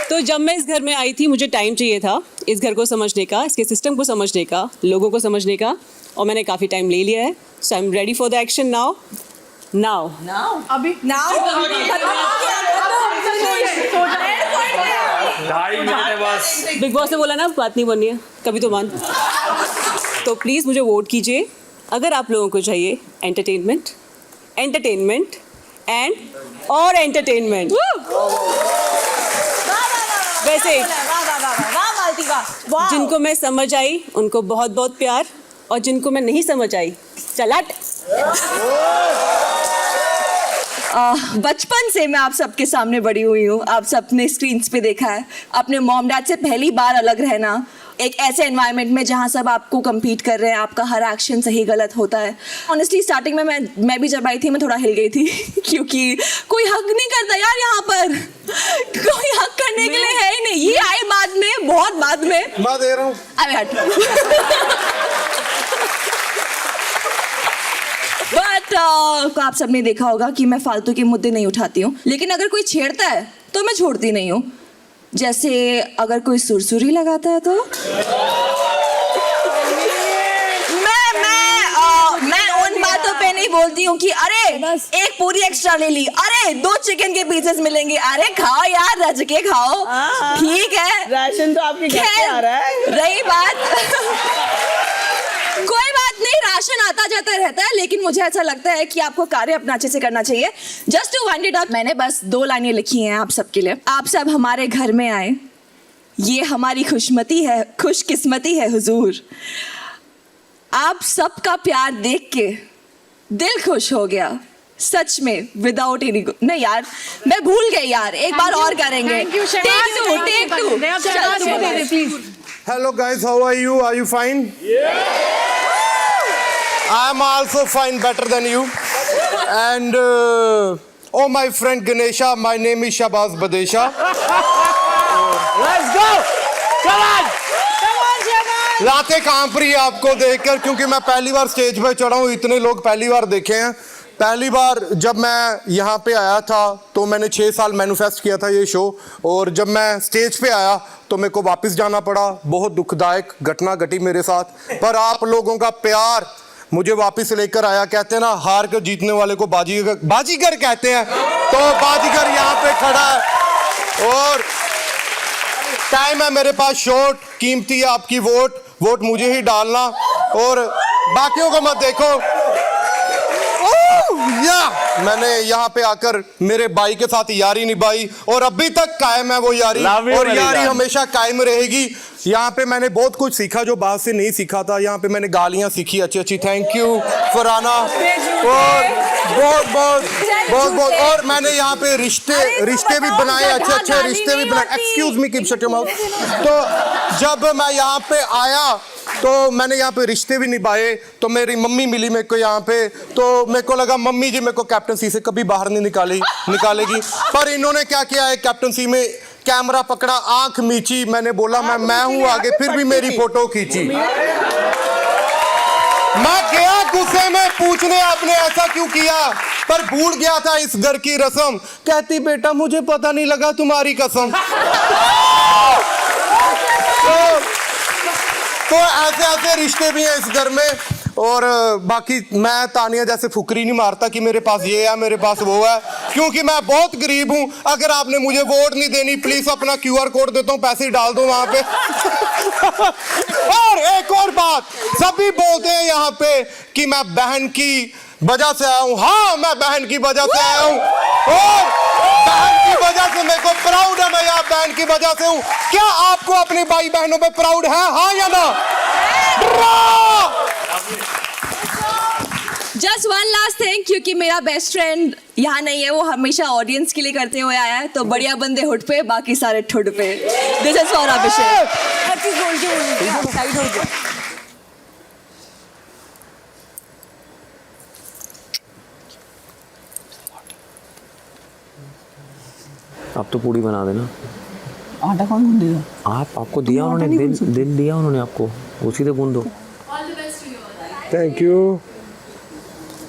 तो जब मैं इस घर में आई थी, मुझे टाइम चाहिए था इस घर को समझने का, इसके सिस्टम को समझने का, लोगों को समझने का, और मैंने काफ़ी टाइम ले लिया है। So I am ready for the action now. अभी 2.5 मिनट है बस। बिग बॉस ने बोला ना बात नहीं बननी है, कभी तो मान। तो प्लीज़ मुझे वोट कीजिए अगर आप लोगों को चाहिए एंटरटेनमेंट एंड और एंटरटेनमेंट। वैसे जिनको मैं समझ आई उनको बहुत बहुत प्यार, और जिनको मैं नहीं समझ आई चलाट। बचपन से मैं आप सबके सामने बड़ी हुई हूँ, आप सबने स्क्रीन्स पे देखा है। अपने मॉम डैड से पहली बार अलग रहना, एक ऐसे एनवायरनमेंट में जहाँ सब आपको compete कर रहे हैं, आपका हर एक्शन सही गलत होता है। ऑनेस्टली स्टार्टिंग में मैं भी जब आई थी मैं थोड़ा हिल गई थी क्योंकि कोई हक नहीं करता यार, यहाँ पर कोई हक करने के लिए है ही नहीं। ये आए बाद में बहुत बात बाद में मैं दे रहा हूँ। अरे हट। बट आप सबने देखा होगा कि मैं फालतू के मुद्दे नहीं उठाती हूँ, लेकिन अगर कोई छेड़ता है तो मैं छोड़ती नहीं हूँ। जैसे अगर कोई सुरसुरी लगाता है तो मैं उन बातों पे नहीं बोलती हूँ कि अरे एक पूरी एक्स्ट्रा ले ली, अरे 2 चिकन के पीसेस मिलेंगे, अरे खाओ यार, रज के खाओ, ठीक है। राशन तो आपके घर पे आ रहा है। रही बात कोई बात नहीं, राशन आता जाता रहता है, लेकिन मुझे ऐसा लगता है कि आपको कार्य अपना अच्छे से करना चाहिए। Just to wind it up, मैंने बस 2 लाइनें लिखी हैं आप सबके लिए। आप सब हमारे घर में आए, ये हमारी खुशकिस्मती है हुजूर। आप सबका प्यार देख के दिल खुश हो गया, सच में, विदाउट एनी। नहीं यार, मैं भूल गई यार, एक बार और करेंगे। Take two. Hello guys, how are you? Are you fine? I am also fine, better than you. And oh my friend Ganesha, my name is Shabaz Badesha. Let's go! Come on! रातें कांप रही है आपको देखकर, क्योंकि मैं पहली बार stage पे चढ़ा हूँ। इतने लोग पहली बार देखे हैं। पहली बार जब मैं यहाँ पे आया था तो मैंने 6 साल मैनिफेस्ट किया था ये शो, और जब मैं स्टेज पे आया तो मेरे को वापस जाना पड़ा। बहुत दुखदायक घटना घटी मेरे साथ, पर आप लोगों का प्यार मुझे वापस लेकर आया। कहते हैं ना, हार कर जीतने वाले को बाजीगर कहते हैं, तो बाजीगर यहाँ पे खड़ा है। और टाइम है मेरे पास शॉर्ट, कीमती है आपकी वोट मुझे ही डालना, और बाकियों को मत देखो। मैंने यहाँ पे आकर मेरे भाई के साथ यारी निभाई, और अभी तक कायम है वो यारी, और यारी हमेशा कायम रहेगी। यहाँ पे मैंने बहुत कुछ सीखा जो बाहर से नहीं सीखा था। यहाँ पे मैंने गालियाँ सीखी अच्छी। थैंक यू फरहाना, और बहुत और मैंने यहाँ पे रिश्ते भी बनाए, अच्छे रिश्ते भी बनाए। Excuse me, keep shut your mouth. तो जब मैं यहाँ पे आया तो मैंने यहाँ पे रिश्ते भी निभाए। तो मेरी मम्मी मिली मेरे को यहाँ पे, तो मेरे को लगा मम्मी जी मेरे को कैप्टनसी से कभी बाहर नहीं निकालेगी। पर इन्होंने क्या किया है, कैप्टनसी में कैमरा पकड़ा, आंख मीची, मैंने बोला मैं हूँ आगे, फिर भी मेरी फोटो खींची। मैं गया गुस्से में पूछने आपने ऐसा क्यों किया, पर भूल गया था इस घर की रस्म। कहती बेटा मुझे पता नहीं लगा तुम्हारी कसम। तो ऐसे रिश्ते भी हैं इस घर में। और बाकी मैं तानिया जैसे फुकरी नहीं मारता कि मेरे पास ये है मेरे पास वो है, क्योंकि मैं बहुत गरीब हूँ। अगर आपने मुझे वोट नहीं देनी, प्लीज अपना QR कोड देता हूँ, पैसे डाल दो वहां पे। और एक और बात, सभी बोलते हैं यहाँ पे कि मैं बहन की वजह से आया हूँ। हाँ, मैं बहन की वजह से आया हूँ, और बहन की वजह से मेरे को प्राउड है। मैं यहाँ बहन की वजह से हूँ। क्या आपको अपनी भाई बहनों पे प्राउड है, हाँ या ना? जस्ट वन लास्ट थिंग, क्योंकि मेरा बेस्ट फ्रेंड यहाँ नहीं है, वो हमेशा ऑडियंस के लिए करते हुए आया है। तो बढ़िया बंदे हुड पे, बाकी सारे ठुड पे। दिस इज फॉर अभिषेक। आप तो पूड़ी बना देना। आटा कौन देगा? आपको दिया उन्होंने, दिल दिया उन्होंने आपको, उसी से गूंद दो। Thank you.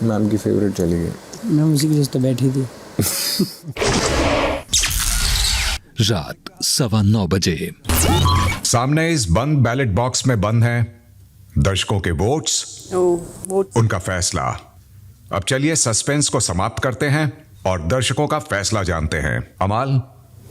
मैम की फेवरेट चली गई, मैं उसी की वजह से बैठी थी। रात 9:15 बजे। सामने इस बंद बैलेट बॉक्स में बंद हैं दर्शकों के वोट्स, उनका फैसला। अब चलिए सस्पेंस को समाप्त करते हैं और दर्शकों का फैसला जानते हैं। अमाल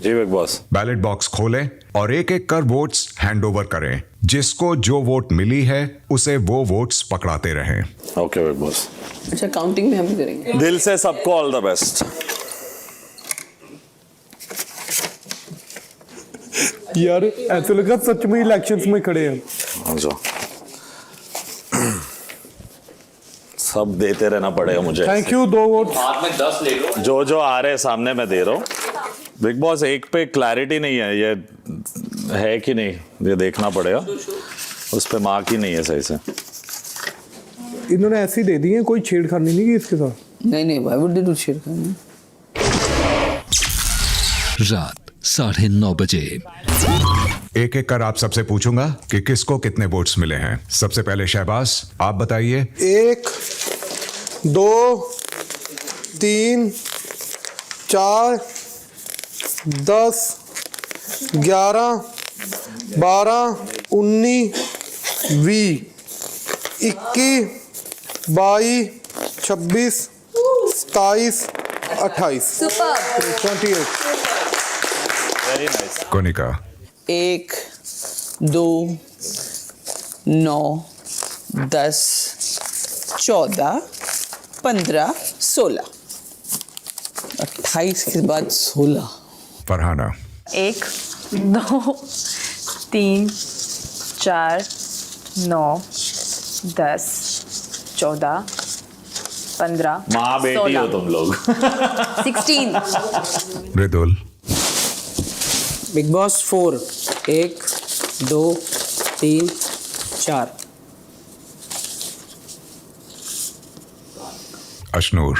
जी बिग बॉस, बैलेट बॉक्स खोलें और एक एक कर वोट्स हैंड ओवर करें। जिसको जो वोट मिली है उसे वो वोट्स पकड़ाते रहें। Okay Bigg boss. अच्छा, काउंटिंग में हम भी करेंगे। दिल से सबको ऑल द बेस्ट। यार ऐसे लगा सच में इलेक्शंस में खड़े हैं। जो सब देते रहना पड़ेगा मुझे। Thank you. 2 वोट हाथ में 10 ले लो। जो आ रहे हैं सामने मैं दे रहा हूँ। बिग बॉस एक पे क्लैरिटी नहीं है, ये है कि नहीं ये देखना पड़ेगा। उस पे मार्क ही नहीं है सही से। इन्होंने ऐसी दे दी है, कोई छेड़खानी नहीं की इसके साथ। नहीं व्हाई वुड दे डू छेड़खानी। रात 9:30 बजे। एक एक कर आप सबसे पूछूंगा कि किसको कितने वोट्स मिले हैं। सबसे पहले शहबाज, आप बताइए। 1 2 3 4 10 11 12 19 20 21 22 26 27 28 28। कोनिका। 1 2 9 10 14 15 16 28 के बाद 16। फरहाना। 1 2 3 4 9 10 14 15 माँ बेटी हो तुम लोग। 16। Mridul. Bigg Boss 4 1 2 3 4। Ashnoor.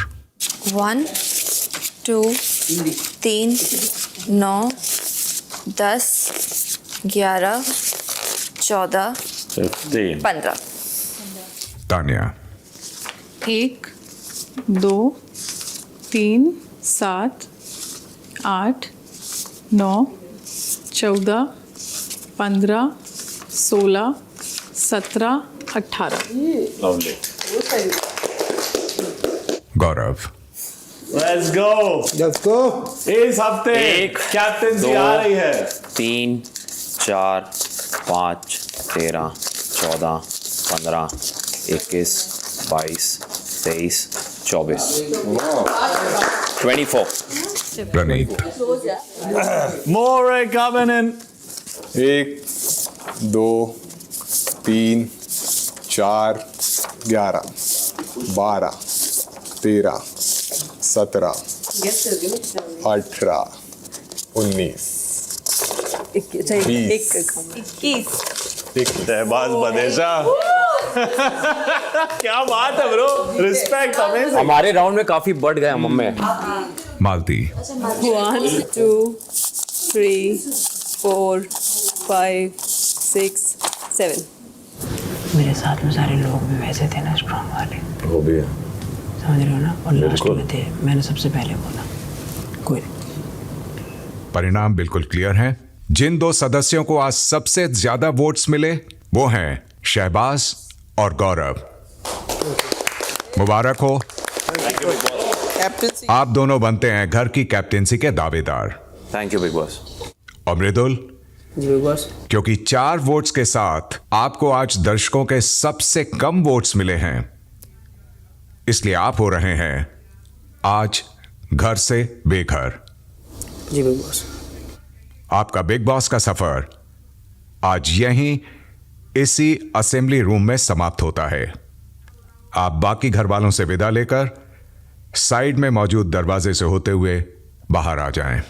1 2 3 9 10 11 14 15। Tania. 1 2 3 7 8 9 14 15 16 17 18। Gaurav. Let's go। इस हफ्ते कैप्टनसी आ रही है। 3 4 5 13 14 15 21 22 23 24 24। प्रणीत। More coming in। 1 2 3 4 11 12 13 17 18 19 20। Shahbaz Badesha. क्या बात है ब्रो, रिस्पेक्ट हमें। हमारे राउंड में काफी बढ़ गया मम्मी। मालती। 1 2 3 4 5 6 7। मेरे साथ में सारे लोग भी वैसे थे ना, स्ट्रॉन्ग वाले। वो भी है, समझ रहे हो ना। और लास्ट में थे, मैंने सबसे पहले बोला। कोई परिणाम बिल्कुल क्लियर हैं। जिन दो सदस्यों को आज सबसे ज्यादा वोट्स मिले वो हैं शहबाज और गौरव। मुबारक हो, आप दोनों बनते हैं घर की कैप्टेंसी के दावेदार। Thank you big boss. और मृदुल, बिग बॉस, क्योंकि 4 वोट्स के साथ आपको आज दर्शकों के सबसे कम वोट्स मिले हैं, इसलिए आप हो रहे हैं आज घर से बेघर। जी बिग बॉस। आपका बिग बॉस का सफर आज यहीं इसी असेंबली रूम में समाप्त होता है। आप बाकी घर वालों से विदा लेकर साइड में मौजूद दरवाजे से होते हुए बाहर आ जाएं।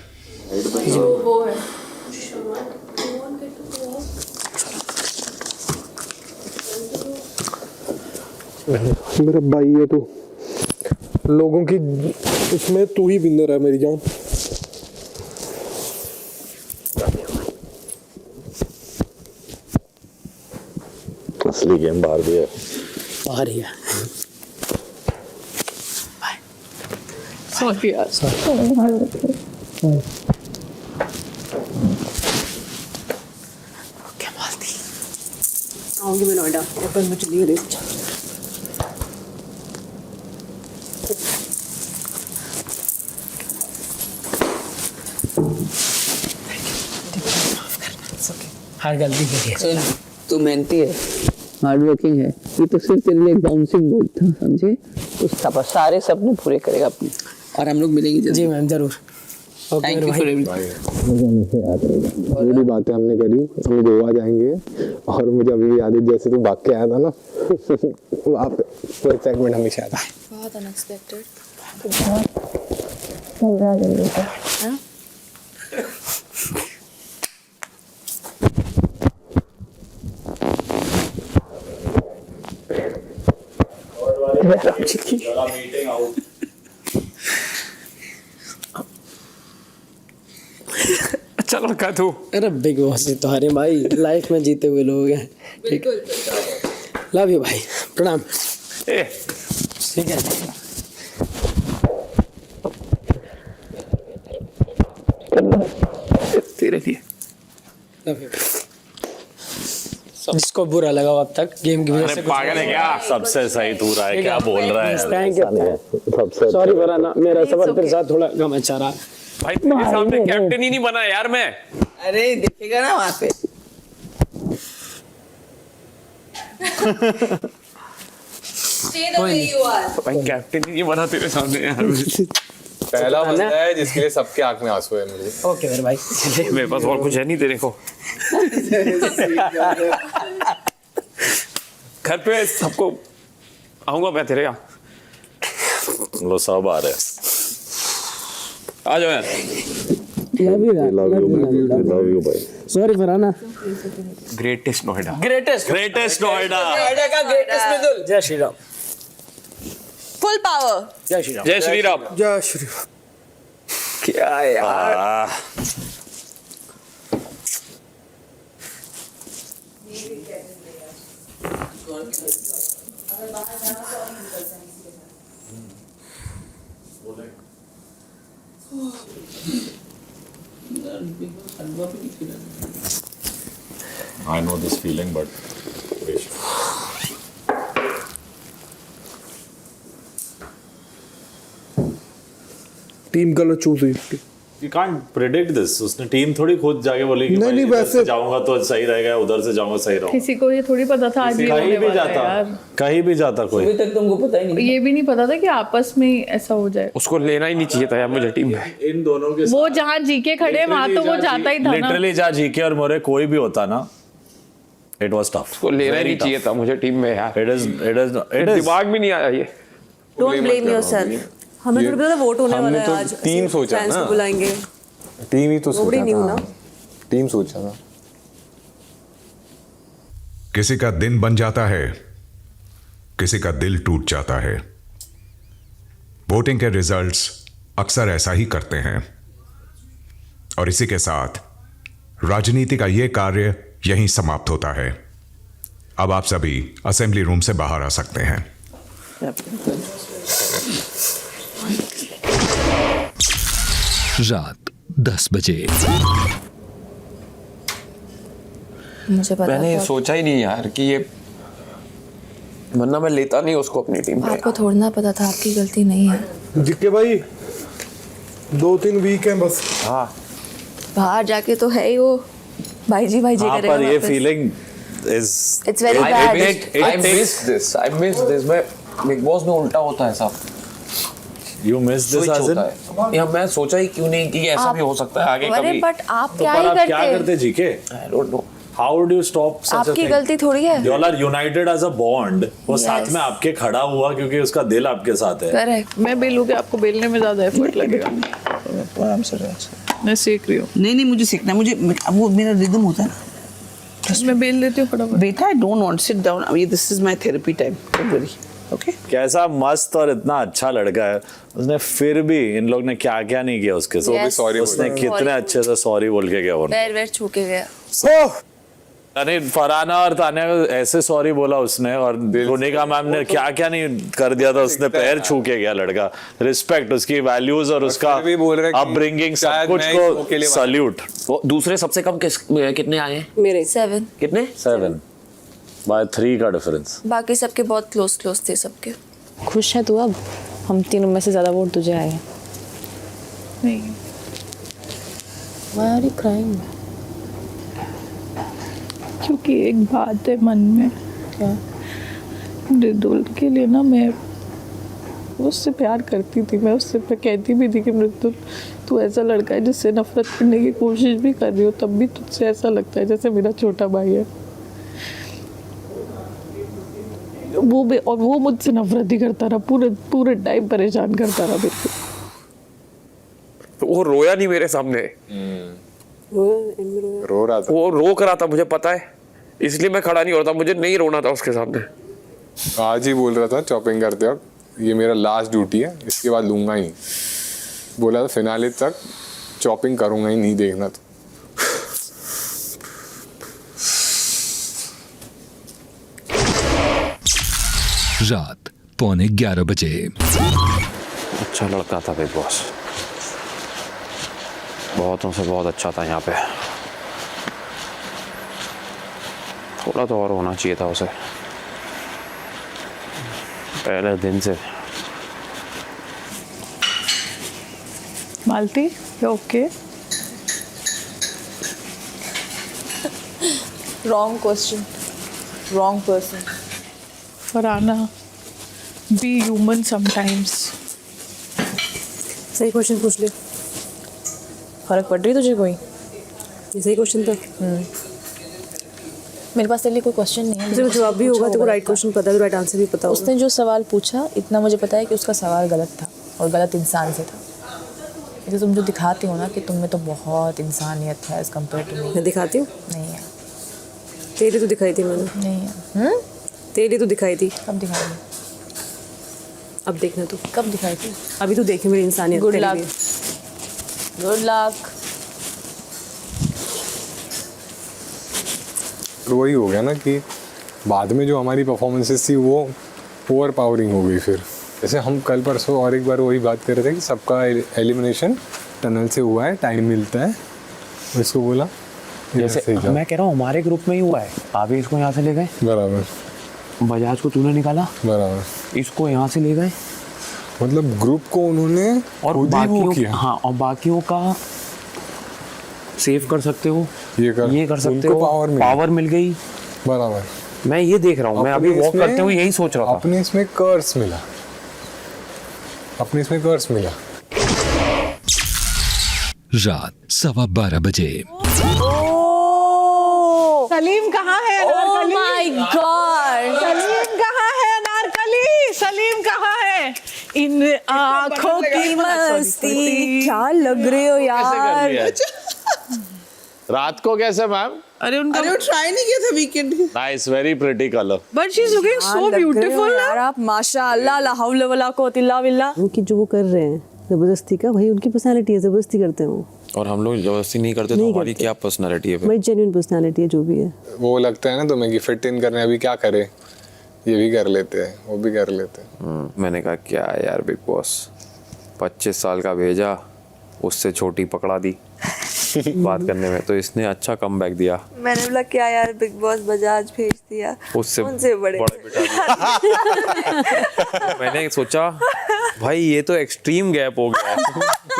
मेरा भाई है तू, लोगों की इसमें तू ही विनर है मेरी जान। असली गेम बाहर भी है। बाहर ही है। सॉरी यार। क्या मालती। आऊंगी मैं नोएडा, अपन में चलिए रेस्ट। हर गलती के लिए तू मेहनती है, हार्ड वर्किंग है। ये तो सिर्फ तेरे लिए एक बाउंसिंग बोर्ड था, समझे। उस सारे सपने पूरे करेगा अपने। और हम लोग मिलेंगे जल्दी। जी मैम, जरूर। थैंक यू फॉर जो भी बातें हमने करी, हम गोवा जाएंगे और मुझे अभी याद है जैसे तू भाग के आया था ना वहाँ पे वो एक्साइटमेंट हमेशा आता है। बहुत अनएक्सपेक्टेड। अच्छा लड़का तू। अरे बिग बॉस ही तो हरे भाई लाइफ में जीते हुए लोग हैं। ठीक, लव यू भाई, प्रणाम। ठीक है, तेरे लिए लव यू। जिसको बुरा लगा अब तक गेम की वजह से, पागल है क्या? सबसे सही तू रहा है, क्या बोल रहा है? थैंक यू, सॉरी फरहाना, मेरा सफर तेरे साथ थोड़ा कम अच्छा रहा भाई। तेरे सामने कैप्टन ही नहीं बना यार मैं। अरे देखेगा ना वहां पे। भाई कैप्टन ही नहीं बना तेरे सामने यार। पहला बंदा है जिसके लिए सबके आंख में आंसू है मुझे। ओके मेरे भाई, मेरे पास और कुछ है नहीं तेरे को। घर पे सबको आऊंगा मैं तेरे यहाँ। लो सब आ रहे हैं। आ जाओ यार। लव यू भाई। Sorry Farhana. Greatest Noida. Greatest Noida. Noida का ग्रेटेस्ट मिडल। जय श्री राम। Full power. जय श्री राम। जय श्री राम। जय श्री राम। क्या यार। I know this feeling, but team गलत चूज हुई। you can't predict this. उसने टीम थोड़ी खुद जाके बोली कि नहीं, भाई नहीं, इधर वैसे- से जाऊंगा तो सही रहेगा, उधर से जाऊंगा सही रहूंगा। किसी को ये थोड़ी पता था आज ये कहीं होने भी वाला है जाता, यार। कहीं भी जाता कोई। अभी तक तुमको पता ही नहीं। ये भी नहीं पता था कि आपस में ही ऐसा हो जाए। उसको लेना ही नहीं चाहिए था यार मुझे टीम में। इन दोनों के वो जहाँ जीके खड़े वहां तो वो जाता ही था ना। लिटरली जहाँ जीके और मोरे कोई भी होता ना, it was tough. उसको लेना ही नहीं चाहिए था मुझे टीम में यार। It is. दिमाग में नहीं आया ये। Don't blame yourself. हमें थोड़ी पता वोट होने वाला है आज। टीम सोचा फैंस ना। को बुलाएंगे। टीम ही तो Nobody सोचा knew था। ना। टीम सोचा था। किसी का दिन बन जाता है, किसी का दिल टूट जाता है। वोटिंग के रिजल्ट्स अक्सर ऐसा ही करते हैं। और इसी के साथ राजनीति का यह कार्य यहीं समाप्त होता है। अब आप सभी असेंबली रूम से बाहर आ सकते हैं। रात 10 बजे। मुझे पता मैंने था। सोचा ही नहीं यार कि ये, वरना मैं लेता नहीं उसको अपनी टीम में। आपको थोड़ा ना पता था, आपकी गलती नहीं है। जिक्के भाई 2-3 वीक हैं बस। हाँ बाहर जाके तो है ही वो भाई जी हाँ, करेगा पर ये वापस। Feeling is It's very bad. I miss this. I miss this. मैं बिग बॉस में उल्टा होता है सब। you miss this switch as in? होता है। या मैं सोचा ही क्यों नहीं कि ऐसा भी हो सकता है आगे अरे कभी। बट आप तो क्या पर ही आप क्या करते करते GK? I don't know. How would you stop such a आपकी thing? गलती थोड़ी है। You all are united as a bond. वो Yes. साथ में आपके खड़ा हुआ क्योंकि उसका दिल आपके साथ है। करेक्ट। मैं बेलूंगी, आपको बेलने में ज्यादा एफर्ट लगेगा। आराम से मैं सीख रही हूँ। नहीं मुझे सीखना, मुझे वो मेरा रिदम होता है ना। मैं बेल देती हूँ फटाफट। बेटा I don't want sit down, अभी this is my therapy time, don't worry. Okay कैसा मस्त और इतना अच्छा लड़का है, उसने फिर भी इन लोग ने क्या क्या नहीं किया उसके साथ। Yes. sorry उसने बोला। कितने अच्छे से सॉरी बोल के गया वो। पैर छू के गया। अरे फरहाना और तानिया को ऐसे सॉरी बोला उसने, और रोनिका मैम ने क्या क्या नहीं कर दिया था। उसने पैर छू के गया लड़का। रिस्पेक्ट, उसकी वैल्यूज और उसका फिर भी बोल रहा है कि अपब्रिंगिंग सब शायद कुछ मैं इस मौके को लिए सल्यूट। वो दूसरे सबसे कम कितने आए हैं? मेरे 7। कितने? 7 by 3 का डिफरेंस। बाकी सबके बहुत क्लोज थे सबके। खुश है तू अब? हम तीनों में से ज्यादा वोट तुझे आए हैं। नहीं, Why are you crying? क्योंकि एक बात है मन में। क्या? मृदुल के लिए ना मैं उससे प्यार करती थी। मैं उससे कहती भी थी कि मृदुल तू ऐसा लड़का है जिससे नफरत करने की कोशिश भी कर रही हो, तब भी तुझसे ऐसा लगता है जैसे मेरा छोटा भाई है। और वो मुझसे नफरत ही करता रहा, पूरे टाइम परेशान करता रहा मेरे को। तो वो रोया नहीं मेरे सामने। रो रहा था। वो रोक रहा था, मुझे पता है, इसलिए मैं खड़ा नहीं होता। मुझे नहीं रोना था उसके सामने। आज ही बोल रहा था चॉपिंग करते वक्त, ये मेरा लास्ट ड्यूटी है, इसके बाद लूंगा ही। बोला था फिनाले तक चॉपिंग करूंगा ही, नहीं देखना तो। रात 11:15 बजे। अच्छा लड़का था बिग बॉस, बहुतों से बहुत अच्छा था। यहाँ पे थोड़ा तो और होना चाहिए था उसे पहले दिन से। मालती, you okay? Wrong question. Wrong person. Farhana, be human sometimes. सही क्वेश्चन पूछ ले। फर्क पड़ रही तुझे कोई? ये सही क्वेश्चन था। मेरे पास तेरे लिए कोई क्वेश्चन नहीं है। तुझे को जवाब भी होगा, तेरे को राइट क्वेश्चन पता है, तो राइट आंसर भी पता होगा। उसने जो सवाल पूछा इतना मुझे पता है कि उसका सवाल गलत था और गलत इंसान से था। तो तुम जो दिखाती हो ना कि तुम में तो बहुत इंसानियत है एज कम्पेयर टू मी। मैं दिखाती हूँ? नहीं है। तेरी तो दिखाई थी मैंने। नहीं है। तेरी तो दिखाई थी। कब दिखाई थी? अब देखना तू। कब दिखाई थी? अभी तो देखे मेरी इंसानियत। Good luck. Good luck. वही हो गया ना कि बाद में जो हमारी परफॉर्मेंसेस थी वो ओवर पावरिंग हो गई। फिर जैसे हम कल परसों और एक बार वही बात कर रहे थे कि सबका एलिमिनेशन टनल से हुआ है, टाइम मिलता है। इसको बोला जैसे मैं कह रहा हूँ हमारे ग्रुप में ही हुआ है। आप इसको यहाँ से ले गए, बराबर। बजाज को तूने निकाला, बराबर। इसको यहाँ से ले गए, मतलब ग्रुप को उन्होंने और बाकियों किया। हाँ, और बाकियों का सेव कर सकते हो, ये कर सकते हो, पावर मिल गई। बराबर। मैं ये देख रहा हूँ, मैं अभी वॉक करते हुए यही सोच रहा था। अपने इसमें कर्स मिला, अपने इसमें कर्स मिला। रात 12:15 बजे। सलीम कहाँ है? Oh my God! सलीम कहाँ है? अनारकली, सलीम कहाँ है? इन आँखों की मस्ती। क्या लग रहे हो यार? रात को कैसे मैम? अरे वो ट्राई नहीं किया था weekend. Nice, very pretty colour. But she is looking so beautiful यार आप माशाअल्लाह, ला हौला वला कुव्वता इल्ला बिल्लाह। उनकी जो वो कर रहे हैं जबरदस्ती का, भाई उनकी पर्सनालिटी है, जबरदस्ती करते हैं वो। और हम लोग जबरदस्ती नहीं करते, तो हमारी क्या पर्सनालिटी है? भाई जेन्युइन पर्सनालिटी है जो भी है। वो लगता है ना तुम्हें कि फिट इन करने, अभी क्या करे, ये भी कर लेते हैं, वो भी कर लेते हैं। मैंने कहा क्या यार बिग बॉस 25 साल का भेजा, उससे छोटी पकड़ा दी बात करने में, तो इसने अच्छा कमबैक दिया। मैंने बोला क्या यार बिग बॉस बजाज भेज दिया, उससे उनसे बड़े बिठा दिया। मैंने सोचा भाई ये तो एक्सट्रीम गैप हो गया है।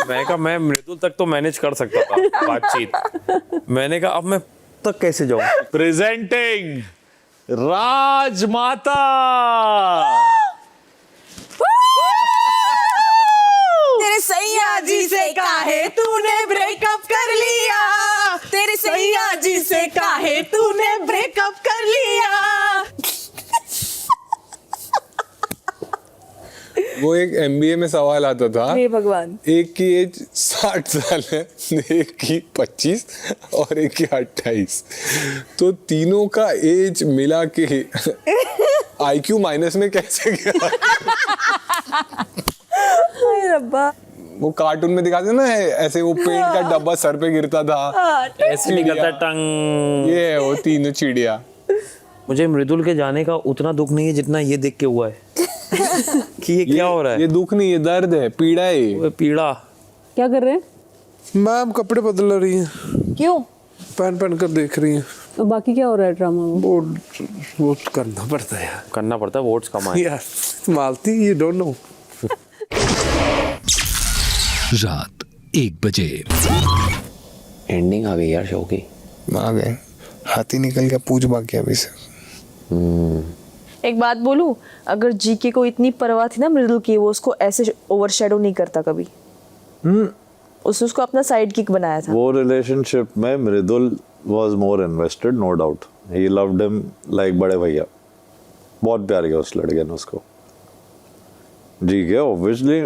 मैं कहा मैं मृदुल तक तो मैनेज कर सकता था बातचीत, मैंने कहा अब मैं तक कैसे जाऊं। प्रेजेंटिंग राजमाता। तेरे सैया जी से काहे तूने ब्रेकअप कर लिया, तेरे सैया जी से काहे तूने ब्रेकअप कर लिया। वो एक MBA में सवाल आता था, हे भगवान, एक की एज 60 साल है, एक की 25 और एक की 28, तो तीनों का एज मिला के IQ माइनस में कैसे गया? रब्बा, वो कार्टून में दिखाते ना ऐसे, वो पेंट का डब्बा सर पे गिरता था, ऐसे निकलता टंग। ये है वो तीनों चिड़िया। मुझे मृदुल के जाने का उतना दुख नहीं है जितना ये देख के हुआ है कि ये क्या हो रहा है। ये दुख नहीं, ये दर्द है, पीड़ा है। ये पीड़ा। क्या कर रहे हैं? मैम कपड़े बदल रही हैं। क्यों? पहन कर देख रही हैं। और बाकी क्या हो रहा है ड्रामा में? वो करना पड़ता है यार, करना पड़ता है, वोट्स कमाए यार। मालती यू डोंट नो। रात 1 बजे। एंडिंग आ गई यार शो की। आ गए, हाथी निकल गया, पूछ बाकी अभी से। एक बात बोलूं, अगर जीके को इतनी परवाह थी ना मृदुल की, वो उसको ऐसे ओवरशैडो नहीं करता कभी। उसने उसको अपना साइड किक बनाया था। वो रिलेशनशिप में मृदुल was more invested, no doubt. He loved him like बड़े भैया, बहुत प्यार किया उस लड़के ने उसको। जी के obviously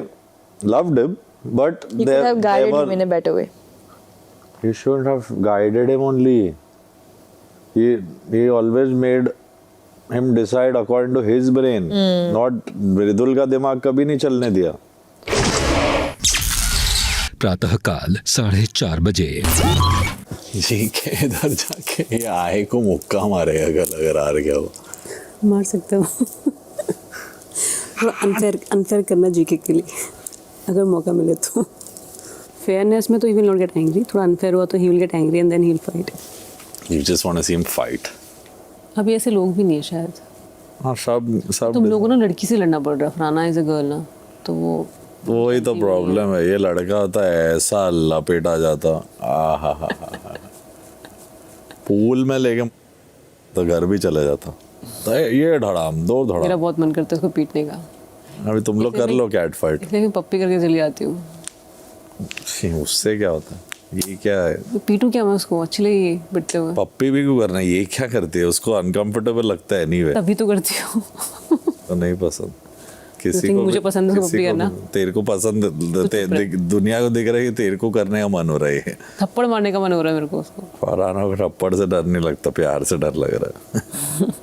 loved him, but He could have guided him in a better way. He shouldn't have guided him only. He always made him decide according to his brain, not मृदुल का दिमाग कभी नहीं चलने दिया। प्रातःकाल 4:30 बजे। जी के इधर जाके ये आए को मुक्का मारेगा, गला अगर आ गया वो। मार सकते हो। थोड़ा अनफेयर करना जीके के लिए, अगर मौका मिले तो। फेयरनेस में तो he will not get angry, थोड़ा अनफेयर हुआ तो he will get angry and then he will fight. You just want to see him fight. अभी ऐसे लोग भी नहीं है शायद। हाँ सब तुम लोगों को ना लड़की से लड़ना पड़ रहा है, फराना इज अ गर्ल ना, तो वही तो प्रॉब्लम है। ये लड़का होता है ऐसा लपेटा जाता, पूल में लेके तो घर भी चले जाता। तो ये धड़ाम दो धड़ाम। मेरा बहुत मन करता है उसको पीटने का। अभी तुम लोग कर लो कैट फाइट। इसलिए मैं पप्पी करके चली आती हूँ। उससे क्या होता है? ये क्या है? पीटू क्या मैं उसको, अच्छी लगी पिटते हुए। पप्पी भी क्यों करना है? ये क्या करती है? उसको अनकंफर्टेबल लगता है anyway। तभी तो करती हूँ। तो नहीं पसंद किसी think को। मुझे पसंद है किसी पप्पी को करना? तेरे को पसंद, दुनिया को दिख रहा है कि तेरे को करने का मन हो रहा है। थप्पड़ मारने का मन हो रहा है मेरे को उसको। फरहाना को थप्पड़ से डर नहीं लगता, प्यार से डर लग रहा है।